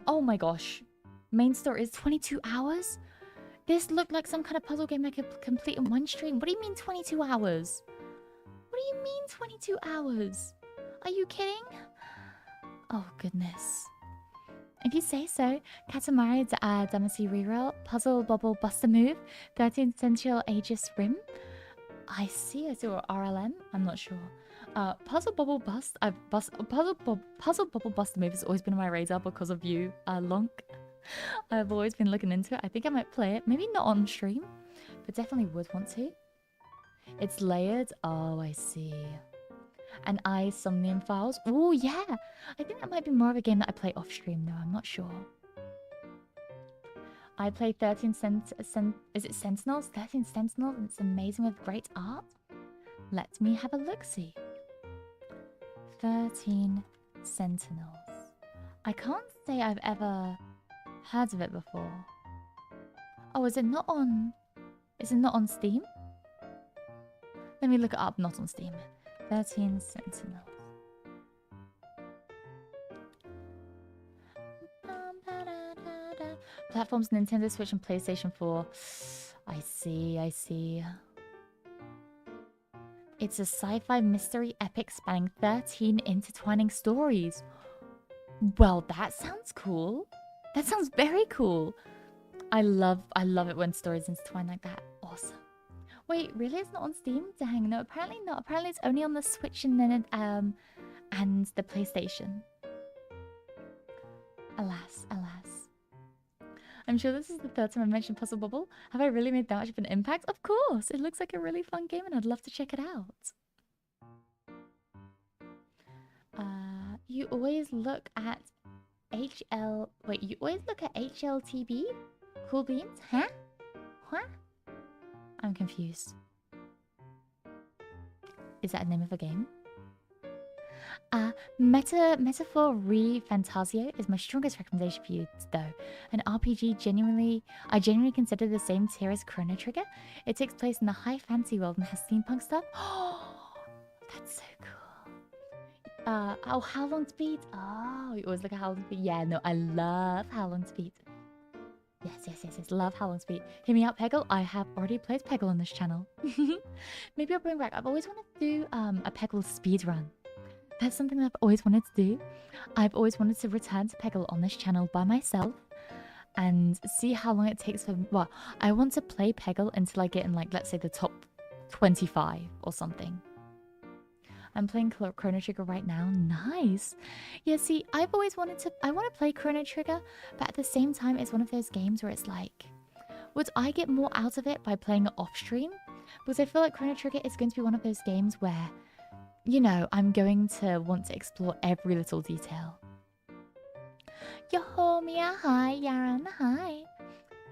oh my gosh. Main story is 22 hours? This looked like some kind of puzzle game I could complete in 1 stream. What do you mean 22 hours? What do you mean 22 hours? Are you kidding? Oh goodness. If you say so, Katamari Damacy Reroll, Puzzle Bubble Buster Move, 13th Century Aegis Rim. I see, or RLM, I'm not sure. Puzzle Bubble Bust, Puzzle Bubble Buster Move has always been on my radar because of you, Lonk. I've always been looking into it. I think I might play it, maybe not on stream, but definitely would want to. It's layered, oh I see. And Somnium Files. Oh, yeah. I think that might be more of a game that I play off stream, though. I'm not sure. I play 13 is it Sentinels? 13 Sentinels, and it's amazing with great art. Let me have a look-see. 13 Sentinels. I can't say I've ever heard of it before. Oh, is it not on Steam? Let me look it up. Not on Steam. 13 Sentinels. Platforms Nintendo Switch and PlayStation 4. I see. It's a sci-fi mystery epic spanning 13 intertwining stories. Well, that sounds cool. That sounds very cool. I love it when stories intertwine like that. Awesome. Wait, really? It's not on Steam? Dang, no, apparently not. Apparently it's only on the Switch and then and the PlayStation. Alas. I'm sure this is the third time I mentioned Puzzle Bobble. Have I really made that much of an impact? Of course! It looks like a really fun game and I'd love to check it out. You always look at Wait, you always look at HLTB? Cool Beans? Huh? What? I'm confused. Is that a name of a game? Metaphor Re Fantasio is my strongest recommendation for you, though. An RPG I genuinely consider the same tier as Chrono Trigger. It takes place in the high fantasy world and has steampunk stuff. Oh, that's so cool. Oh, How Long to Beat? Oh, you always look at How Long to Beat. Yeah, no, I love How Long to Beat. Yes. Love How Long to Beat. Hear me out, Peggle. I have already played Peggle on this channel. Maybe I'll bring back. I've always wanted to do a Peggle speedrun. That's something that I've always wanted to do. I've always wanted to return to Peggle on this channel by myself and see how long it takes for... Well, I want to play Peggle until I get in, like, let's say the top 25 or something. I'm playing Chrono Trigger right now. Nice. Yeah, see, I've always wanted to... I want to play Chrono Trigger, but at the same time, it's one of those games where it's like... Would I get more out of it by playing it off-stream? Because I feel like Chrono Trigger is going to be one of those games where... You know, I'm going to want to explore every little detail. Yo, Mia, hi, Yaran, hi.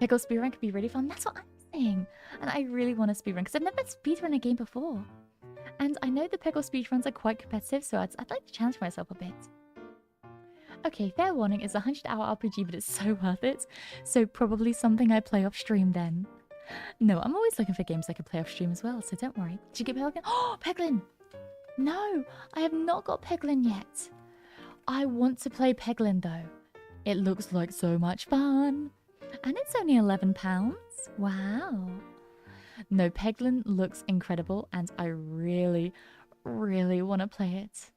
Peggle speedrun could be really fun. That's what I'm saying. And I really want to speedrun because I've never speedrun a game before. And I know the Peggle speedruns are quite competitive, so I'd like to challenge myself a bit. Okay, fair warning, it's a 100-hour RPG, but it's so worth it. So probably something I play off stream then. No, I'm always looking for games I can play off stream as well, so don't worry. Did you get Peglin? Oh, Peglin! No, I have not got Peglin yet. I want to play Peglin though. It looks like so much fun. And it's only £11. Wow. No, Peglin looks incredible and I really, really want to play it.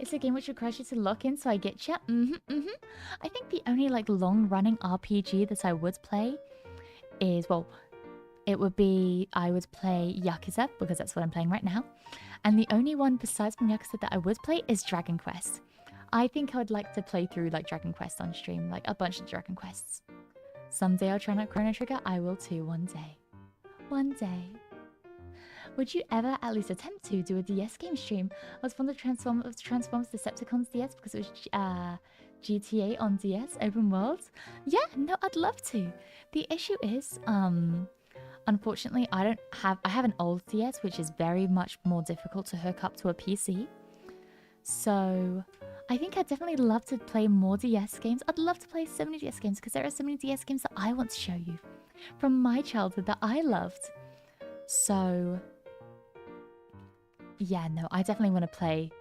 It's a game which requires you to lock in, so I get you. I think the only like long-running RPG that I would play is, well, it would be, I would play Yakuza, because that's what I'm playing right now. And the only one besides from Yakuza that I would play is Dragon Quest. I think I would like to play through like Dragon Quest on stream, like a bunch of Dragon Quests. Someday I'll try out Chrono Trigger. I will too, one day. One day. Would you ever at least attempt to do a DS game stream? I was fond of Transformers Decepticons DS because it was GTA on DS, open world. Yeah, no, I'd love to. The issue is, unfortunately, I have an old DS, which is very much more difficult to hook up to a PC. So I think I'd definitely love to play more DS games. I'd love to play so many DS games because there are so many DS games that I want to show you from my childhood that I loved. So yeah, no, I definitely want to play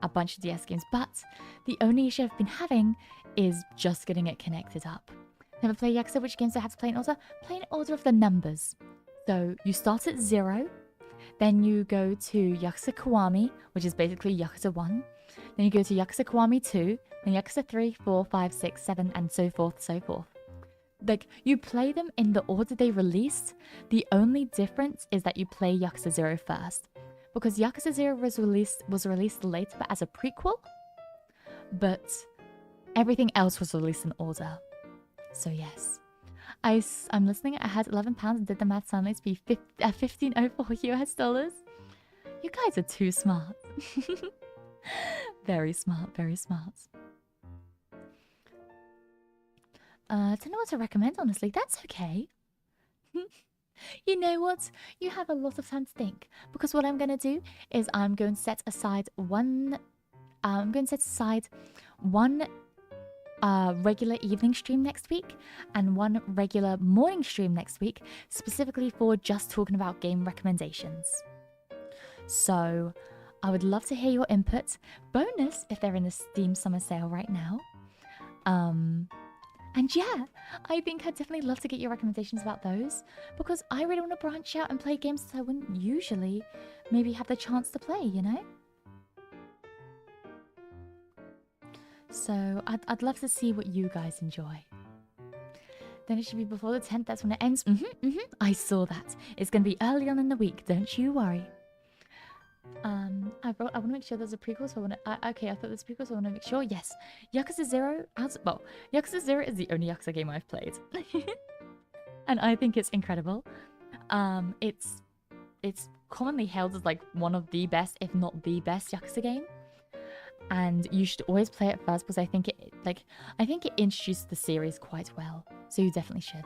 a bunch of DS games, but the only issue I've been having is just getting it connected up. Never play Yakuza. Which games do I have to play in order? Play in order of the numbers. So you start at 0, then you go to Yakuza Kiwami, which is basically Yakuza 1. Then you go to Yakuza Kiwami 2, then Yakuza 3, 4, 5, 6, 7, and so forth, so forth. Like, you play them in the order they released. The only difference is that you play Yakuza 0 first. Because Yakuza 0 was released later, but as a prequel. But everything else was released in order. So yes. I'm listening. I had £11 and did the math suddenly to be $15.04 US. You guys are too smart. Very smart, very smart. Don't know what to recommend, honestly. That's okay. You know what? You have a lot of time to think. Because what I'm going to do is I'm going to set aside one regular evening stream next week and one regular morning stream next week, specifically for just talking about game recommendations. So I would love to hear your input. Bonus if they're in the Steam Summer Sale right now. And yeah, I think I'd definitely love to get your recommendations about those, because I really want to branch out and play games that I wouldn't usually maybe have the chance to play, you know? So I'd love to see what you guys enjoy. Then it should be before the 10th. That's when it ends. I saw that. It's going to be early on in the week. Don't you worry. I want to make sure there's a prequel, so I want to... okay, I thought there's a prequel, so I want to make sure. Yes. Yakuza 0... well, Yakuza 0 is the only Yakuza game I've played. And I think it's incredible. It's commonly hailed as like one of the best, if not the best Yakuza game. And you should always play it first because I think it introduced the series quite well. So you definitely should.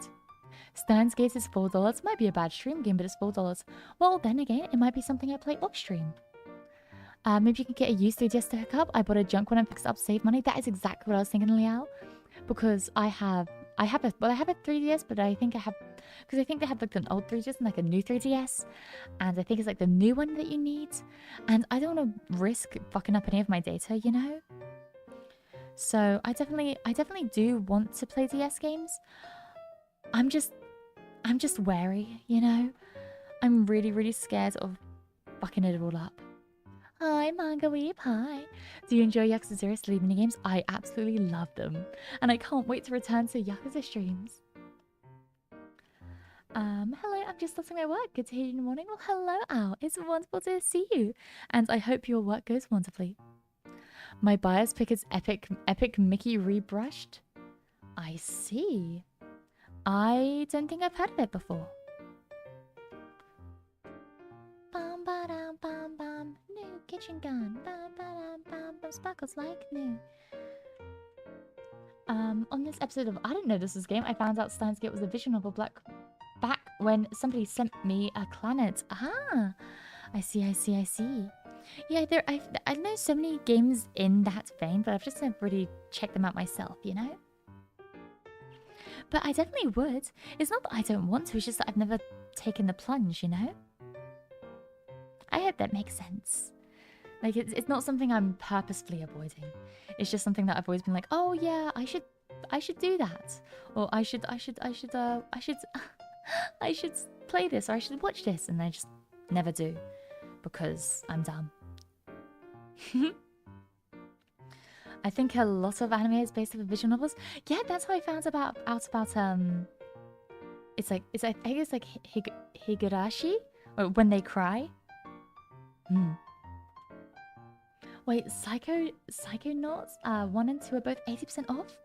Steins Gate is $4. Might be a bad stream game, but it's $4. Well, then again, it might be something I play off stream. Maybe you can get a used 3DS to hook up. I bought a junk one and fixed it up to save money. That is exactly what I was thinking, Liao. Because I have a 3DS, but I think I have, because I think they have like an old 3DS and like a new 3DS, and I think it's like the new one that you need, and I don't want to risk fucking up any of my data, you know. So I definitely do want to play DS games. I'm just wary, you know. I'm really scared of fucking it all up. Hi, Manga Weeb, hi. Do you enjoy Yakuza 0 Sleep mini games? I absolutely love them. And I can't wait to return to Yakuza streams. Hello, I'm just starting my work. Good to hear you in the morning. Well, hello, Al. It's wonderful to see you. And I hope your work goes wonderfully. My bias pick is Epic Mickey Rebrushed. I see. I don't think I've heard of it before. Bum ba dum bum bum. New kitchen gun. Bum ba dum bum bum. Sparkles like new. On this episode of I Didn't Know This Was Game, I found out Steins Gate was a visual novel back when somebody sent me a planet. Ah, I see. Yeah, I know so many games in that vein, but I've just never really checked them out myself, you know? But I definitely would. It's not that I don't want to, it's just that I've never taken the plunge, you know? I hope that makes sense. Like, it's not something I'm purposefully avoiding. It's just something that I've always been like, oh yeah, I should do that. Or I should play this, or I should watch this, and I just never do. Because I'm dumb. I think a lot of anime is based off of visual novels. Yeah, that's how I found out about I think it's like Higurashi, or When They Cry. Wait, Psychonauts 1 and 2 are both 80% off?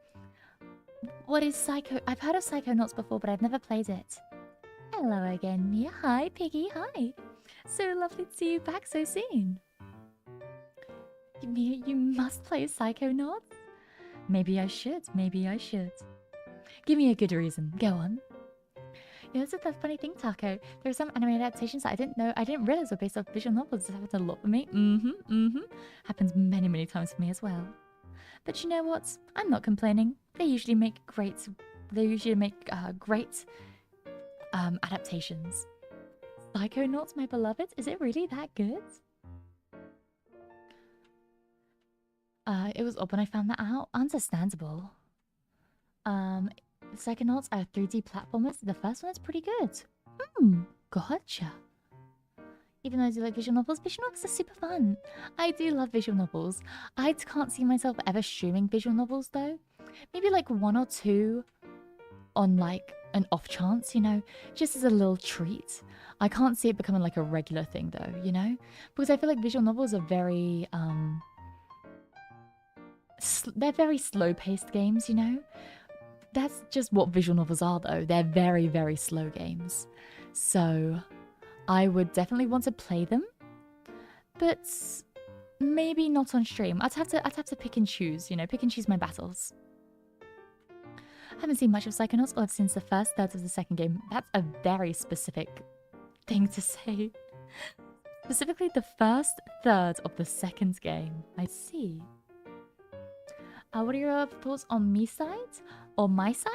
What is Psycho? I've heard of Psychonauts before, but I've never played it. Hello again, Mia. Hi, Piggy. Hi. So lovely to see you back so soon. Mia, you must play Psychonauts? Maybe I should. Give me a good reason. Go on. Yeah, that's the funny thing, Taco. There are some anime adaptations that I didn't realize were based off visual novels. This happens a lot for me. Happens many times for me as well. But you know what? I'm not complaining. They usually make great adaptations. Psychonauts, my beloved? Is it really that good? It was up when I found that out. Understandable. Psychonauts are 3D platformers. The first one is pretty good. Gotcha. Even though I do like visual novels are super fun. I do love visual novels. I can't see myself ever streaming visual novels though. Maybe like 1 or 2 on like an off chance, you know, just as a little treat. I can't see it becoming like a regular thing though, you know, because I feel like visual novels are very they're very slow-paced games, you know. That's just what visual novels are though. They're very slow games. So I would definitely want to play them, but maybe not on stream. I'd have to pick and choose, you know, pick and choose my battles. I haven't seen much of Psychonauts. All I've seen is the first third of the second game. That's a very specific thing to say. Specifically the first third of the second game. I see. What are your thoughts on me side? Or my side?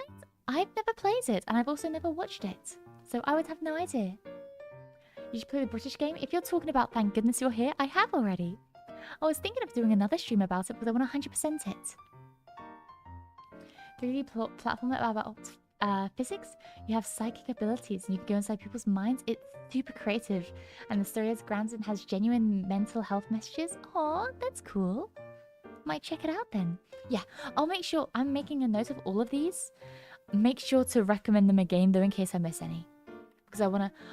I've never played it, and I've also never watched it. So I would have no idea. You should play the British game? If you're talking about Thank Goodness You're Here, I have already. I was thinking of doing another stream about it, but I want to 100% it. 3D platform about physics. You have psychic abilities, and you can go inside people's minds. It's super creative, and the story is grounded and has genuine mental health messages. Aw, that's cool. Might check it out then. Yeah, I'll make sure I'm making a note of all of these. make sure to recommend them again though in case I miss any. Because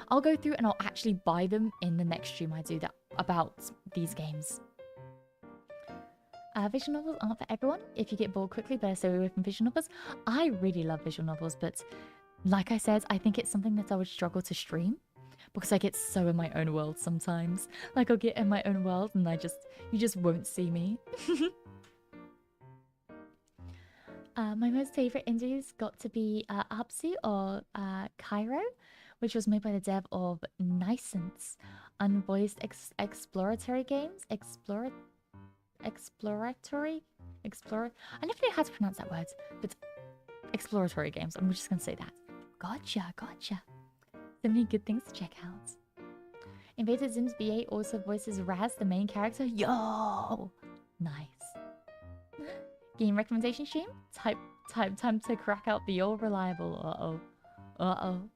I'll go through and I'll actually buy them in the next stream I do that about these games. Visual novels aren't for everyone. If you get bored quickly, better stay away from visual novels. I really love visual novels, but like I said, I think it's something that I would struggle to stream because I get so in my own world sometimes. Like I'll get in my own world and you just won't see me. My most favorite indies got to be Apsu or Cairo, which was made by the dev of Nicence, unvoiced exploratory games. Exploratory? I never know how to pronounce that word, but exploratory games. I'm just gonna say that. Gotcha. So many good things to check out. Invader Zim's BA also voices Raz, the main character. Yo! Nice. Game recommendation stream? Type time to crack out the all reliable. Uh-oh.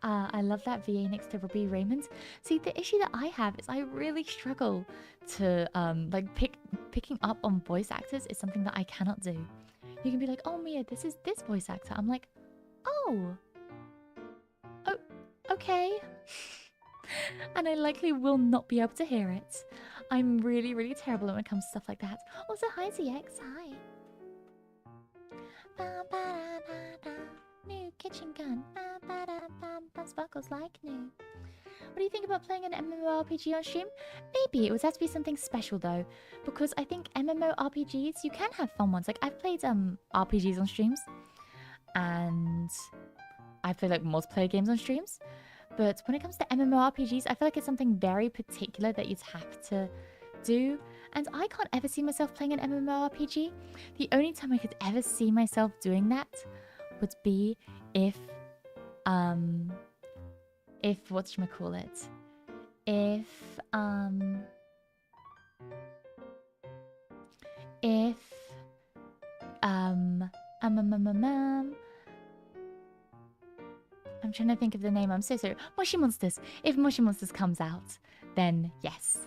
I love that VA next to Robbie Raymond. See, the issue that I have is I really struggle to like picking up on voice actors is something that I cannot do. You can be like, oh Mia, this is this voice actor. I'm like, oh, okay. And I likely will not be able to hear it. I'm really, really terrible when it comes to stuff like that. Also, hi ZX, hi. New kitchen gun. Sparkles like new. What do you think about playing an MMORPG on stream? Maybe. It would have to be something special though. Because I think MMORPGs, you can have fun ones. Like I've played RPGs on streams. And I've played like multiplayer games on streams. But when it comes to MMORPGs, I feel like it's something very particular that you'd have to do. And I can't ever see myself playing an MMORPG. The only time I could ever see myself doing that would be if whatchamacallit, I'm trying to think of the name. I'm so sorry. Mushy Monsters. If Mushy Monsters comes out, then yes.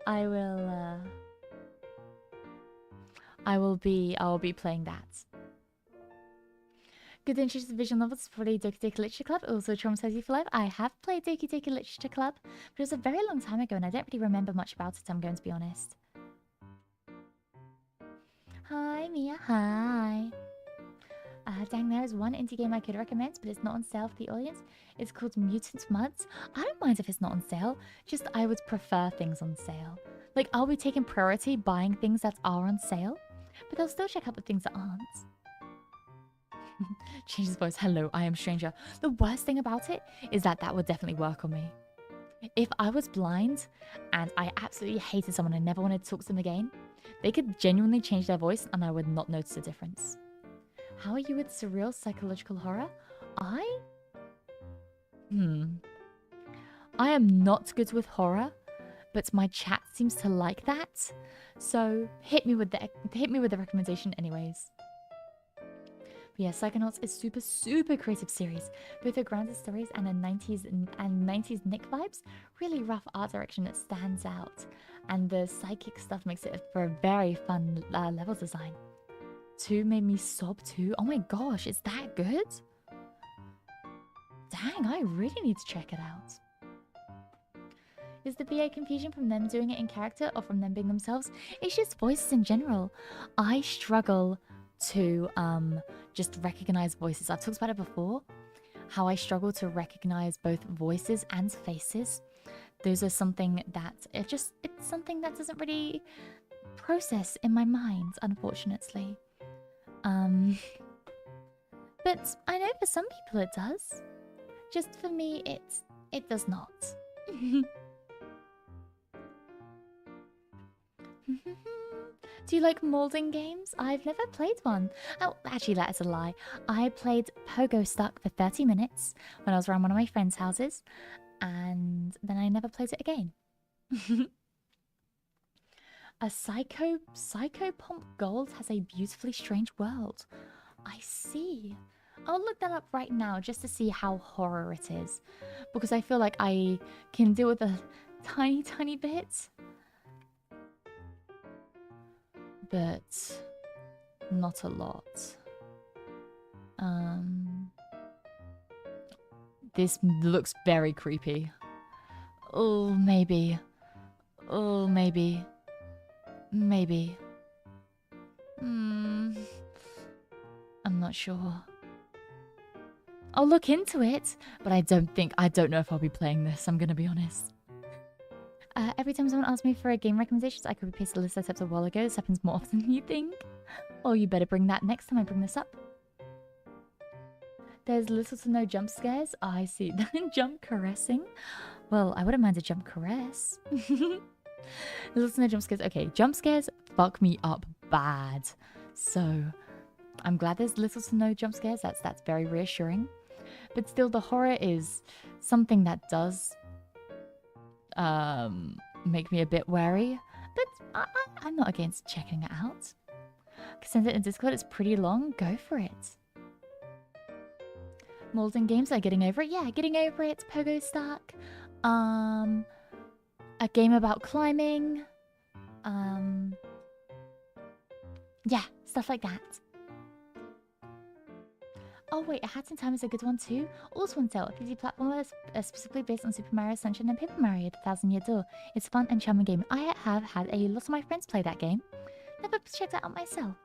I will be playing that. Good interest in visual novels is probably Doki Doki Literature Club. Also Traumatized You for Life. I have played Doki Doki Literature Club, but it was a very long time ago and I don't really remember much about it, I'm going to be honest. Hi Mia, hi. Dang, there is one indie game I could recommend, but it's not on sale for the audience. It's called Mutant Muds. I don't mind if it's not on sale, just I would prefer things on sale. Like, I'll be taking priority buying things that are on sale, but I'll still check out the things that aren't. Change his voice. Hello, I am stranger. The worst thing about it is that would definitely work on me. If I was blind and I absolutely hated someone and never wanted to talk to them again, they could genuinely change their voice and I would not notice a difference. How are you with surreal psychological horror? I am not good with horror, but my chat seems to like that. So hit me with the recommendation anyways. But yeah, Psychonauts is super creative series. Both are grounded stories and a 90s Nick vibes. Really rough art direction that stands out. And the psychic stuff makes it for a very fun level design. 2 made me sob too. Oh my gosh, it's that good? Dang, I really need to check it out. Is the VA confusion from them doing it in character or from them being themselves? It's just voices in general. I struggle to just recognize voices. I've talked about it before. How I struggle to recognize both voices and faces. Those are something that it's something that doesn't really process in my mind, unfortunately. But I know for some people it does. Just for me, it does not. Do you like molding games? I've never played one. Oh, actually, that is a lie. I played Pogo Stuck for 30 minutes when I was around one of my friends' houses, and then I never played it again. A Psychopomp Gold has a beautifully strange world. I see. I'll look that up right now just to see how horror it is, because I feel like I can deal with a tiny bit. but not a lot. This looks very creepy. Oh, maybe. Oh, maybe. Maybe. I'm not sure. I'll look into it, but I don't know if I'll be playing this, I'm gonna be honest. Every time someone asks me for a game recommendations, I could replace the list I set a while ago. This happens more often than you think. Oh, you better bring that next time I bring this up. There's little to no jump scares. Oh, I see. Jump caressing? Well, I wouldn't mind a jump caress. Little to no jump scares. Okay, jump scares fuck me up bad. So, I'm glad there's little to no jump scares. That's very reassuring. But still, the horror is something that does make me a bit wary. But I'm not against checking it out. Send it in Discord. It's pretty long. Go for it. Molten games are getting over it. Yeah, getting over it. Pogo Stark. A game about climbing. Yeah, stuff like that. Oh wait, A Hat in Time is a good one too. Also on sale, a PC platformer specifically based on Super Mario Sunshine and Paper Mario: The Thousand Year Door. It's a fun and charming game. I have had a lot of my friends play that game. Never checked it out myself.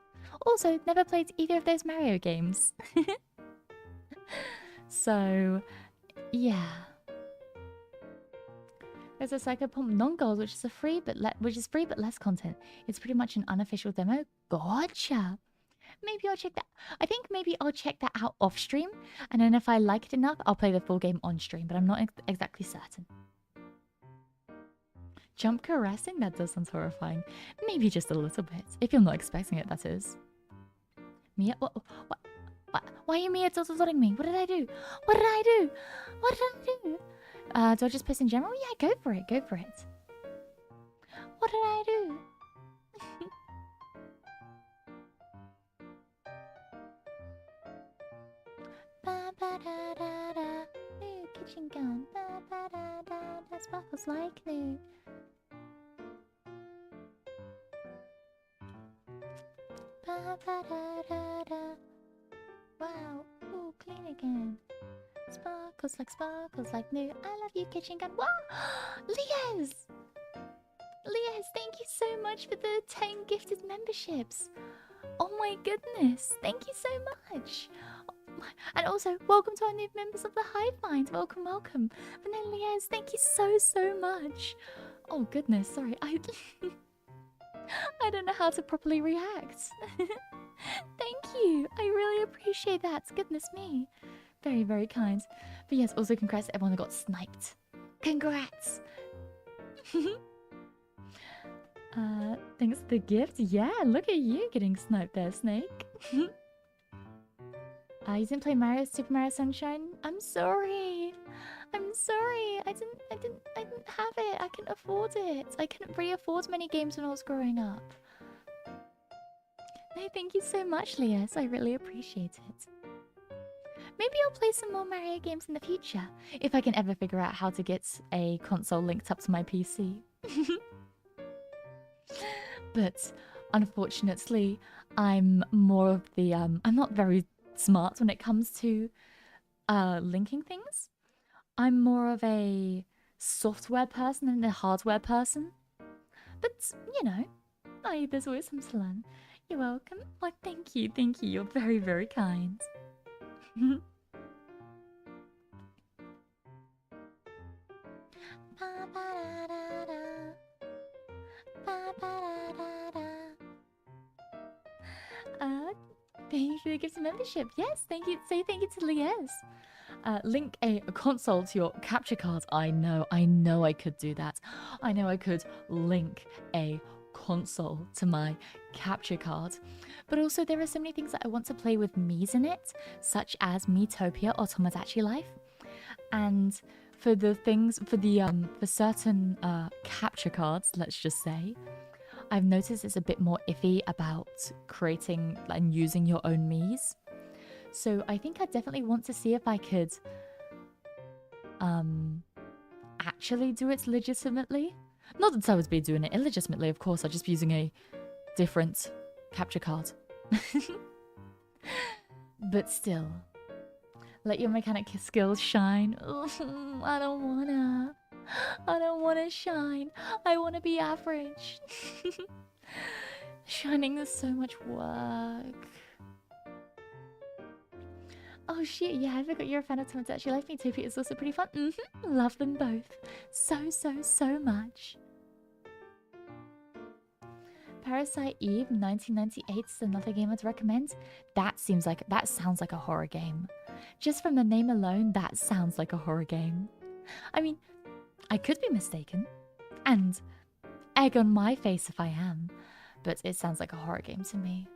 Also, never played either of those Mario games. So, yeah. There's a Psychopomp non-gold, which is free but less content. It's pretty much an unofficial demo. Gotcha. Maybe I'll check that. I think maybe I'll check that out off stream, and then if I like it enough, I'll play the full game on stream. But I'm not exactly certain. Jump caressing? That does sound horrifying. Maybe just a little bit, if you're not expecting it. That is. Mia, what? Why are you Mia tototoring me? What did I do? What did I do? What did I do? Do I just post in general? Yeah, go for it. Go for it. What did I do? Ba ba da da da. New kitchen gun. Ba ba da da da. Sparkles like new. Ba ba da da da. Wow. Ooh, clean again. Sparkles like new. I love you, kitchen gun. Wow! Liaz! Liaz, thank you so much for the 10 gifted memberships. Oh my goodness. Thank you so much. And also, welcome to our new members of the Hive Mind. Welcome, welcome. And then Liaz, thank you so much. Oh goodness, sorry. I don't know how to properly react. Thank you. I really appreciate that. Goodness me. Very, very kind. But yes, also congrats to everyone that got sniped. Congrats! Thanks for the gift. Yeah, look at you getting sniped there, Snake. You didn't play Super Mario Sunshine? I'm sorry. I'm sorry. I didn't have it. I couldn't afford it. I couldn't really afford many games when I was growing up. No, thank you so much, Lias. I really appreciate it. Maybe I'll play some more Mario games in the future, if I can ever figure out how to get a console linked up to my PC. But unfortunately, I'm more of the I'm not very smart when it comes to linking things. I'm more of a software person than a hardware person. But you know, there's always some to learn. You're welcome. Well, thank you. You're very, very kind. Thank you for the gift of membership. Yes, thank you. Say thank you to Liaz. Link a console to your capture card. I know I could do that. I know I could link a console to my capture card. But also there are so many things that I want to play with Mii's in it, such as Miitopia or Tomodachi Life. And for the things, for certain capture cards, let's just say, I've noticed it's a bit more iffy about creating and using your own Mii's. So I think I definitely want to see if I could actually do it legitimately. Not that I would be doing it illegitimately, of course. I'd just be using a different capture card. But still, let your mechanic skills shine. I don't wanna shine. I wanna be average. Shining is so much work. Oh shit, yeah, I forgot you're a fan of Tomodachi Life. Me too, it's also pretty fun. Love them both. So much. Parasite Eve 1998 is another game I'd recommend. That sounds like a horror game. Just from the name alone, that sounds like a horror game. I mean, I could be mistaken. And egg on my face if I am. But it sounds like a horror game to me.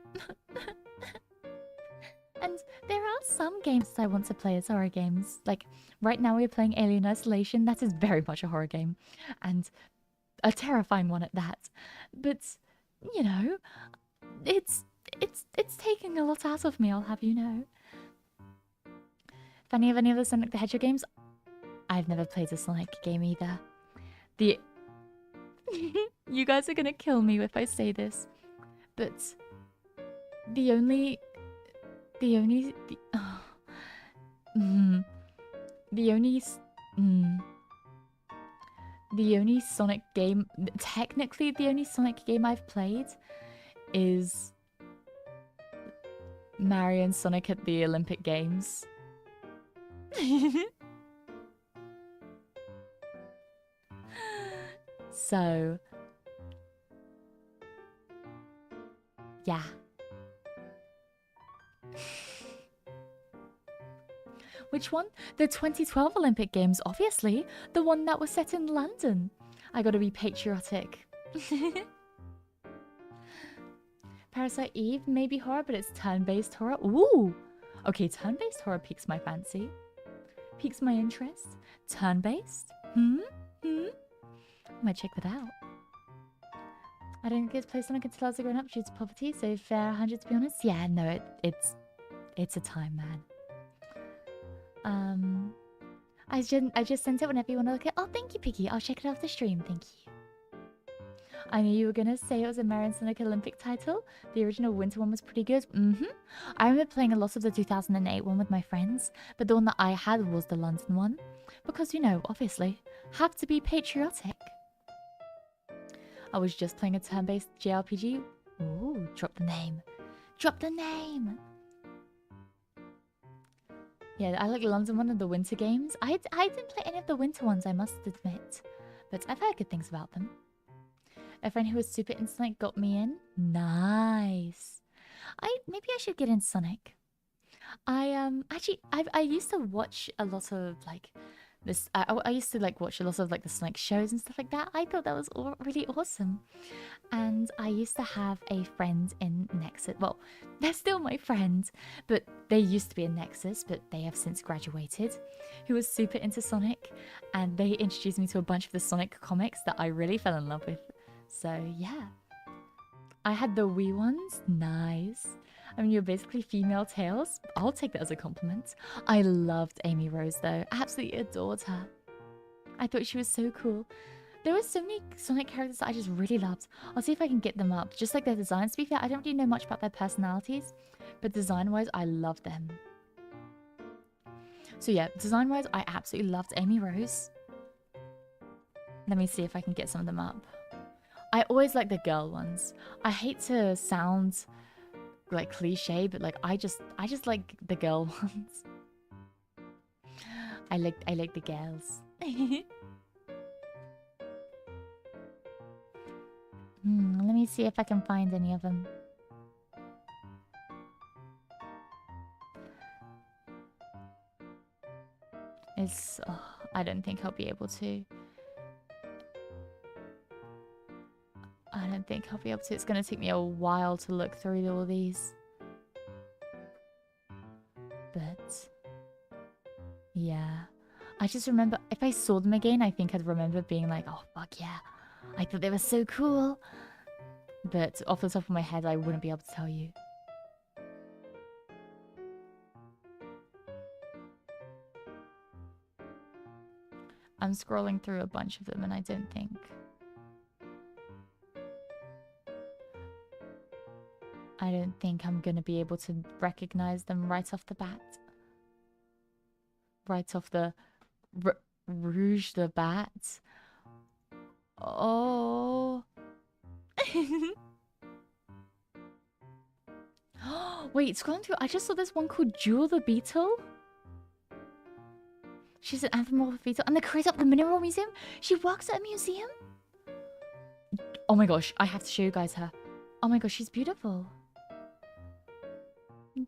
And there are some games that I want to play as horror games. Like, right now we're playing Alien Isolation. That is very much a horror game. And a terrifying one at that. But, you know, it's taking a lot out of me, I'll have you know. Fanny of any of the Sonic the Hedgehog games? I've never played a Sonic game either. You guys are gonna kill me if I say this. But the only Sonic game, technically the only Sonic game I've played is Mario and Sonic at the Olympic Games. So, yeah. Which one? The 2012 Olympic Games, obviously. The one that was set in London. I gotta be patriotic. Parasite Eve may be horror, but it's turn-based horror. Ooh! Okay, turn-based horror piques my fancy. Piques my interest. Turn-based? I might check that out. I don't get to play Sonic until I was a grown-up due to poverty, so fair 100 to be honest. Yeah, no, it's a time, man. I just sent it whenever you want to look at. Oh, thank you, Piggy. I'll check it off the stream. Thank you. I knew you were gonna say it was a Mario and Sonic Olympic title. The original winter one was pretty good. I remember playing a lot of the 2008 one with my friends, but the one that I had was the London one. Because, you know, obviously, have to be patriotic. I was just playing a turn-based JRPG. Ooh, drop the name. Drop the name! Yeah, I like the London one and the winter games. I didn't play any of the winter ones, I must admit. But I've heard good things about them. A friend who was super into Sonic got me in. Nice. Maybe I should get into Sonic. I used to watch a lot of like this. I used to like watch a lot of like the Sonic shows and stuff like that. I thought that was all really awesome. And I used to have a friend in Nexus. Well, they're still my friend, but they used to be in Nexus, but they have since graduated. Who was super into Sonic, and they introduced me to a bunch of the Sonic comics that I really fell in love with. So yeah, I had the Wii ones. Nice. I mean, you're basically female Tails. I'll take that as a compliment. I loved Amy Rose though. Absolutely adored her. I thought she was so cool. There were so many Sonic characters that I just really loved. I'll see if I can get them up. Just like their designs. To be fair, I don't really know much about their personalities, but design-wise, I love them. So yeah, design-wise, I absolutely loved Amy Rose. Let me see if I can get some of them up. I always like the girl ones. I hate to sound like cliche, but like I just like the girl ones. I like the girls. Let me see if I can find any of them. I don't think I'll be able to. I don't think I'll be able to. It's going to take me a while to look through all these. But yeah, I just remember if I saw them again, I think I'd remember being like, oh fuck yeah, I thought they were so cool. But off the top of my head, I wouldn't be able to tell you. I'm scrolling through a bunch of them and I don't think. I don't think I'm gonna be able to recognize them right off the bat. Right off the rouge the bat. Oh. Wait, scrolling through, I just saw this one called Jewel the Beetle. She's an anthropomorphic beetle and the creator of the Mineral Museum. She works at a museum. Oh my gosh, I have to show you guys her. Oh my gosh, she's beautiful.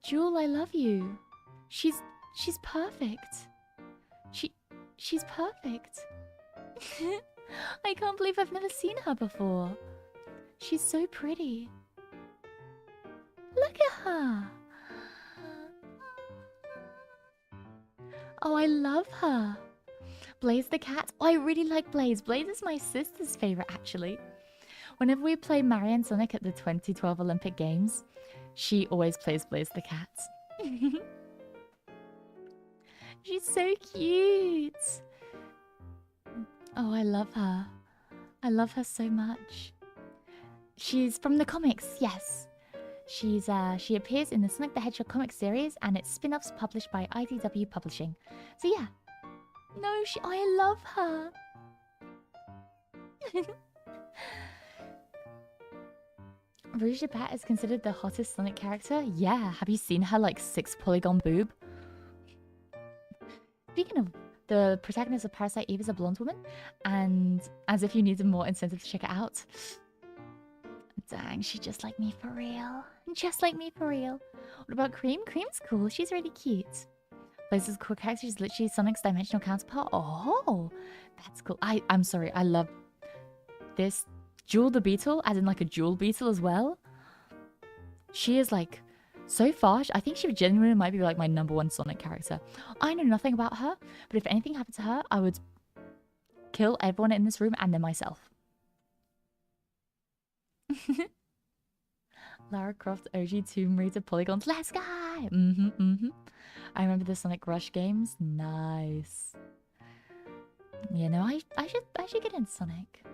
Jewel, I love you. She's perfect. She's perfect. I can't believe I've never seen her before. She's so pretty. Look at her. Oh, I love her. Blaze the cat. Oh, I really like Blaze. Blaze is my sister's favorite, actually. Whenever we play Mario and Sonic at the 2012 Olympic Games, she always plays Blaze the cat. She's so cute. Oh, I love her. I love her so much. She's from the comics, yes. She appears in the Sonic the Hedgehog comic series and its spin-offs published by IDW Publishing. So yeah. No, I love her. Rouge the Bat is considered the hottest Sonic character? Yeah, have you seen her like 6-polygon boob? Speaking of, the protagonist of Parasite Eve is a blonde woman, and as if you needed more incentive to check it out. Dang, she's just like me for real. Just like me for real. What about Cream? Cream's cool, she's really cute. Blaze is a cool character, she's literally Sonic's dimensional counterpart. Oh, that's cool. I'm sorry, I love this. Jewel the Beetle, as in like a jewel beetle as well. She is like so far. I think she genuinely might be like my #1 Sonic character. I know nothing about her, but if anything happened to her, I would kill everyone in this room and then myself. Lara Croft OG Tomb Raider polygons. Let's go! I remember the Sonic Rush games. Nice. Yeah, no, I should get into Sonic.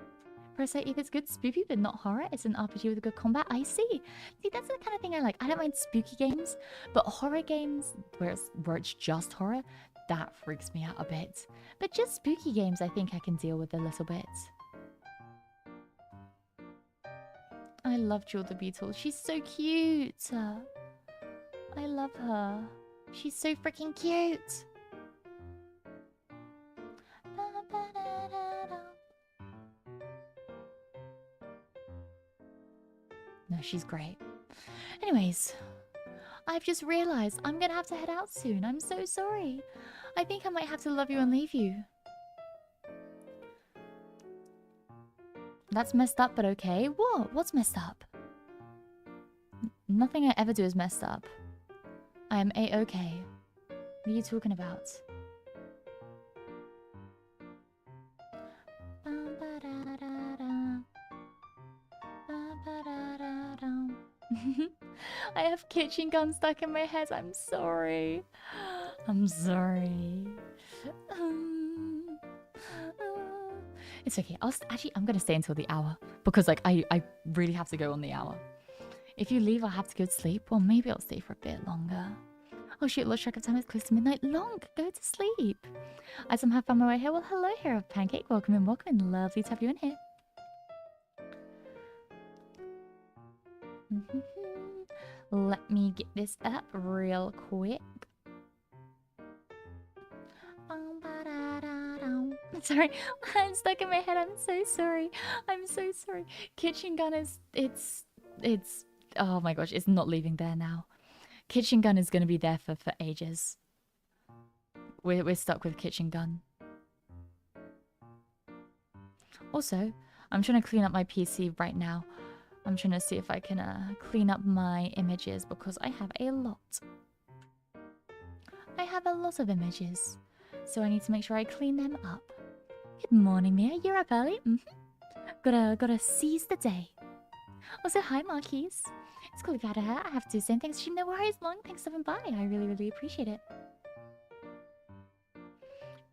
Parasite Eve is good, spooky, but not horror. It's an RPG with good combat. I see. See, that's the kind of thing I like. I don't mind spooky games, but horror games where it's just horror, that freaks me out a bit. But just spooky games, I think I can deal with a little bit. I love Jewel the Beetle. She's so cute. I love her. She's so freaking cute. No, she's great. Anyways, I've just realized I'm gonna have to head out soon. I'm so sorry. I think I might have to love you and leave you. That's messed up, but okay. What? What's messed up? Nothing I ever do is messed up. I am A-okay. What are you talking about? I have kitchen gun stuck in my head. I'm sorry. I'm sorry. It's okay. I'm gonna stay until the hour because like I really have to go on the hour. If you leave, I'll have to go to sleep. Well, maybe I'll stay for a bit longer. Oh shoot, lost track of time. It's close to midnight. Long, go to sleep. I somehow found my way here. Well, hello, Hero of Pancake. Welcome in, welcome in. Lovely to have you in here. Let me get this up real quick. Sorry, I'm stuck in my head. I'm so sorry. I'm so sorry. Kitchen gun is it's oh my gosh, it's not leaving there now. Kitchen gun is gonna be there for ages. We're stuck with kitchen gun. Also, I'm trying to clean up my PC right now. I'm trying to see if I can clean up my images because I have a lot. I have a lot of images, so I need to make sure I clean them up. Good morning, Mia. You're up early. Gotta seize the day. Also, hi, Marquise. It's cool to be out of here. I have to do the same things. No worries, Long. Thanks for stopping by. I really appreciate it.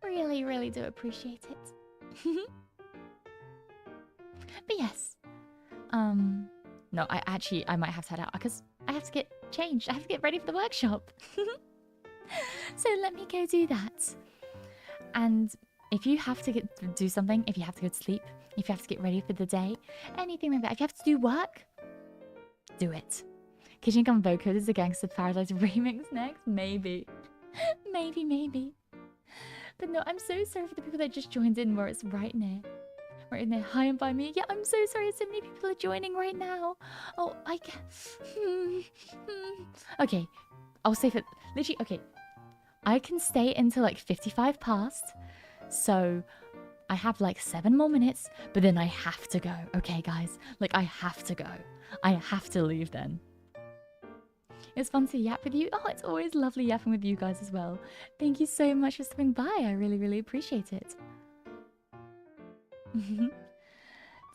Really do appreciate it. But yes. No, I might have to head out because I have to get changed. I have to get ready for the workshop. So let me go do that. And if you have to do something, if you have to go to sleep, if you have to get ready for the day, anything like that, if you have to do work, do it. Kitchen Come Vocode is a Gangster Paradise remix next? Maybe. Maybe. But no, I'm so sorry for the people that just joined in where it's right near. Right in there. Hi and by me. Yeah, I'm so sorry. So many people are joining right now. Oh, I can't. Okay. I'll save it. Literally, okay. I can stay until like 55 past. So I have like 7 more minutes. But then I have to go. Okay, guys. Like, I have to go. I have to leave then. It's fun to yap with you. Oh, it's always lovely yapping with you guys as well. Thank you so much for stopping by. I really, really appreciate it.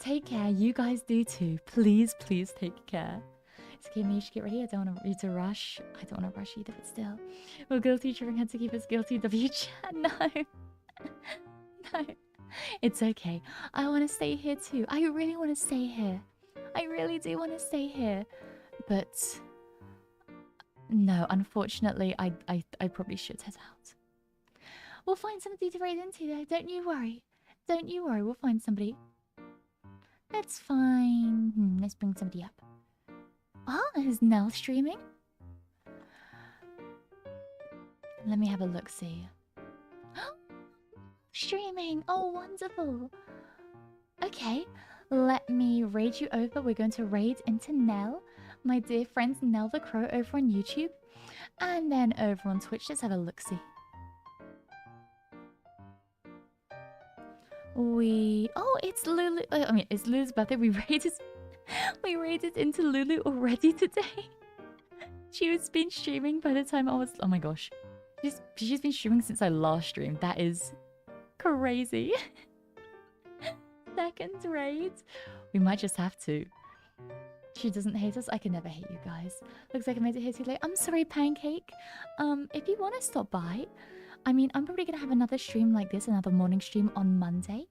Take care. You guys do too. Please, please take care. It's okay, me. You should get ready. I don't want you to rush. I don't want to rush either, but still. We're guilty. Tripping had to keep us guilty. WChat. No. No. It's okay. I want to stay here too. I really want to stay here. I really do want to stay here. But no, unfortunately, I probably should head out. We'll find somebody to raid into there. Don't you worry. Don't you worry. We'll find somebody. That's fine. Let's bring somebody up. Oh, is Nell streaming? Let me have a look-see. Streaming! Oh, wonderful! Okay, let me raid you over. We're going to raid into Nell, my dear friends Nell the Crow over on YouTube. And then over on Twitch, let's have a look-see. Oh, it's Lulu. I mean, it's Lulu's birthday. We raided into Lulu already today. She was been streaming by the time I was. Oh my gosh, she's been streaming since I last streamed. That is crazy. Second raid. We might just have to. She doesn't hate us. I can never hate you guys. Looks like I made it here too late. I'm sorry, Pancake. If you want to stop by. I mean, I'm probably going to have another stream like this, another morning stream on Monday.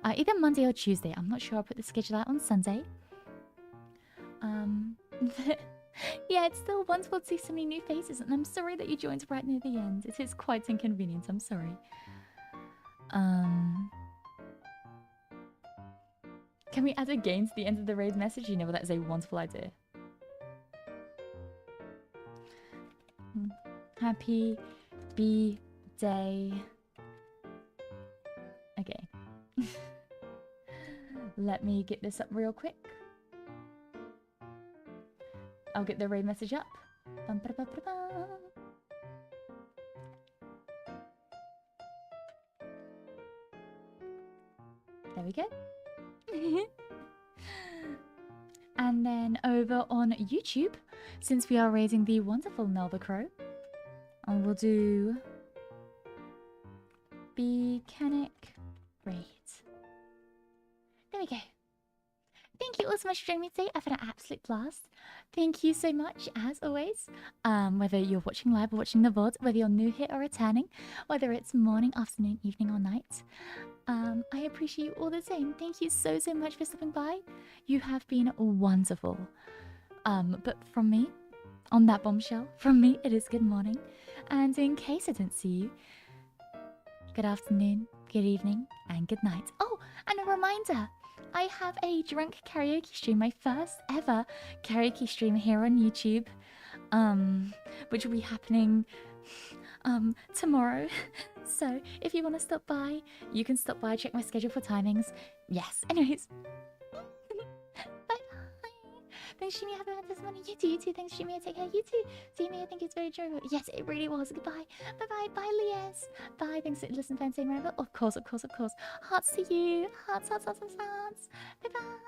Either Monday or Tuesday. I'm not sure. I'll put the schedule out on Sunday. Yeah, it's still wonderful to see so many new faces, and I'm sorry that you joined right near the end. It is quite inconvenient. I'm sorry. Can we add a game to the end of the raid message? You know, that is a wonderful idea. Happy B-Day. Okay. Let me get this up real quick. I'll get the raid message up. Bum, ba, ba, ba, ba. There we go. And then over on YouTube, since we are raiding the wonderful Nell the Crow, we'll do Beeakery raid. There we go. Thank you all so much for joining me today. I've had an absolute blast. Thank you so much, as always. Whether you're watching live or watching the VOD, whether you're new here or returning, whether it's morning, afternoon, evening, or night, I appreciate you all the same. Thank you so, so much for stopping by. You have been wonderful. But from me, on that bombshell, from me, it is good morning. And in case I didn't see you, good afternoon, good evening, and good night. Oh, and a reminder. I have a drunk karaoke stream, my first ever karaoke stream here on YouTube, which will be happening tomorrow. So if you want to stop by, you can stop by, check my schedule for timings. Yes, anyways. Bye. Thanks, Shimmy. Have a fantastic morning. You too. Thanks, Shimmy. Take care. You too. See me. I think it's very enjoyable. Yes, it really was. Goodbye. Bye. Bye, Lies. Bye. Thanks for listening, fans. Same ramble. Of course. Hearts to you. Hearts. Bye. Bye.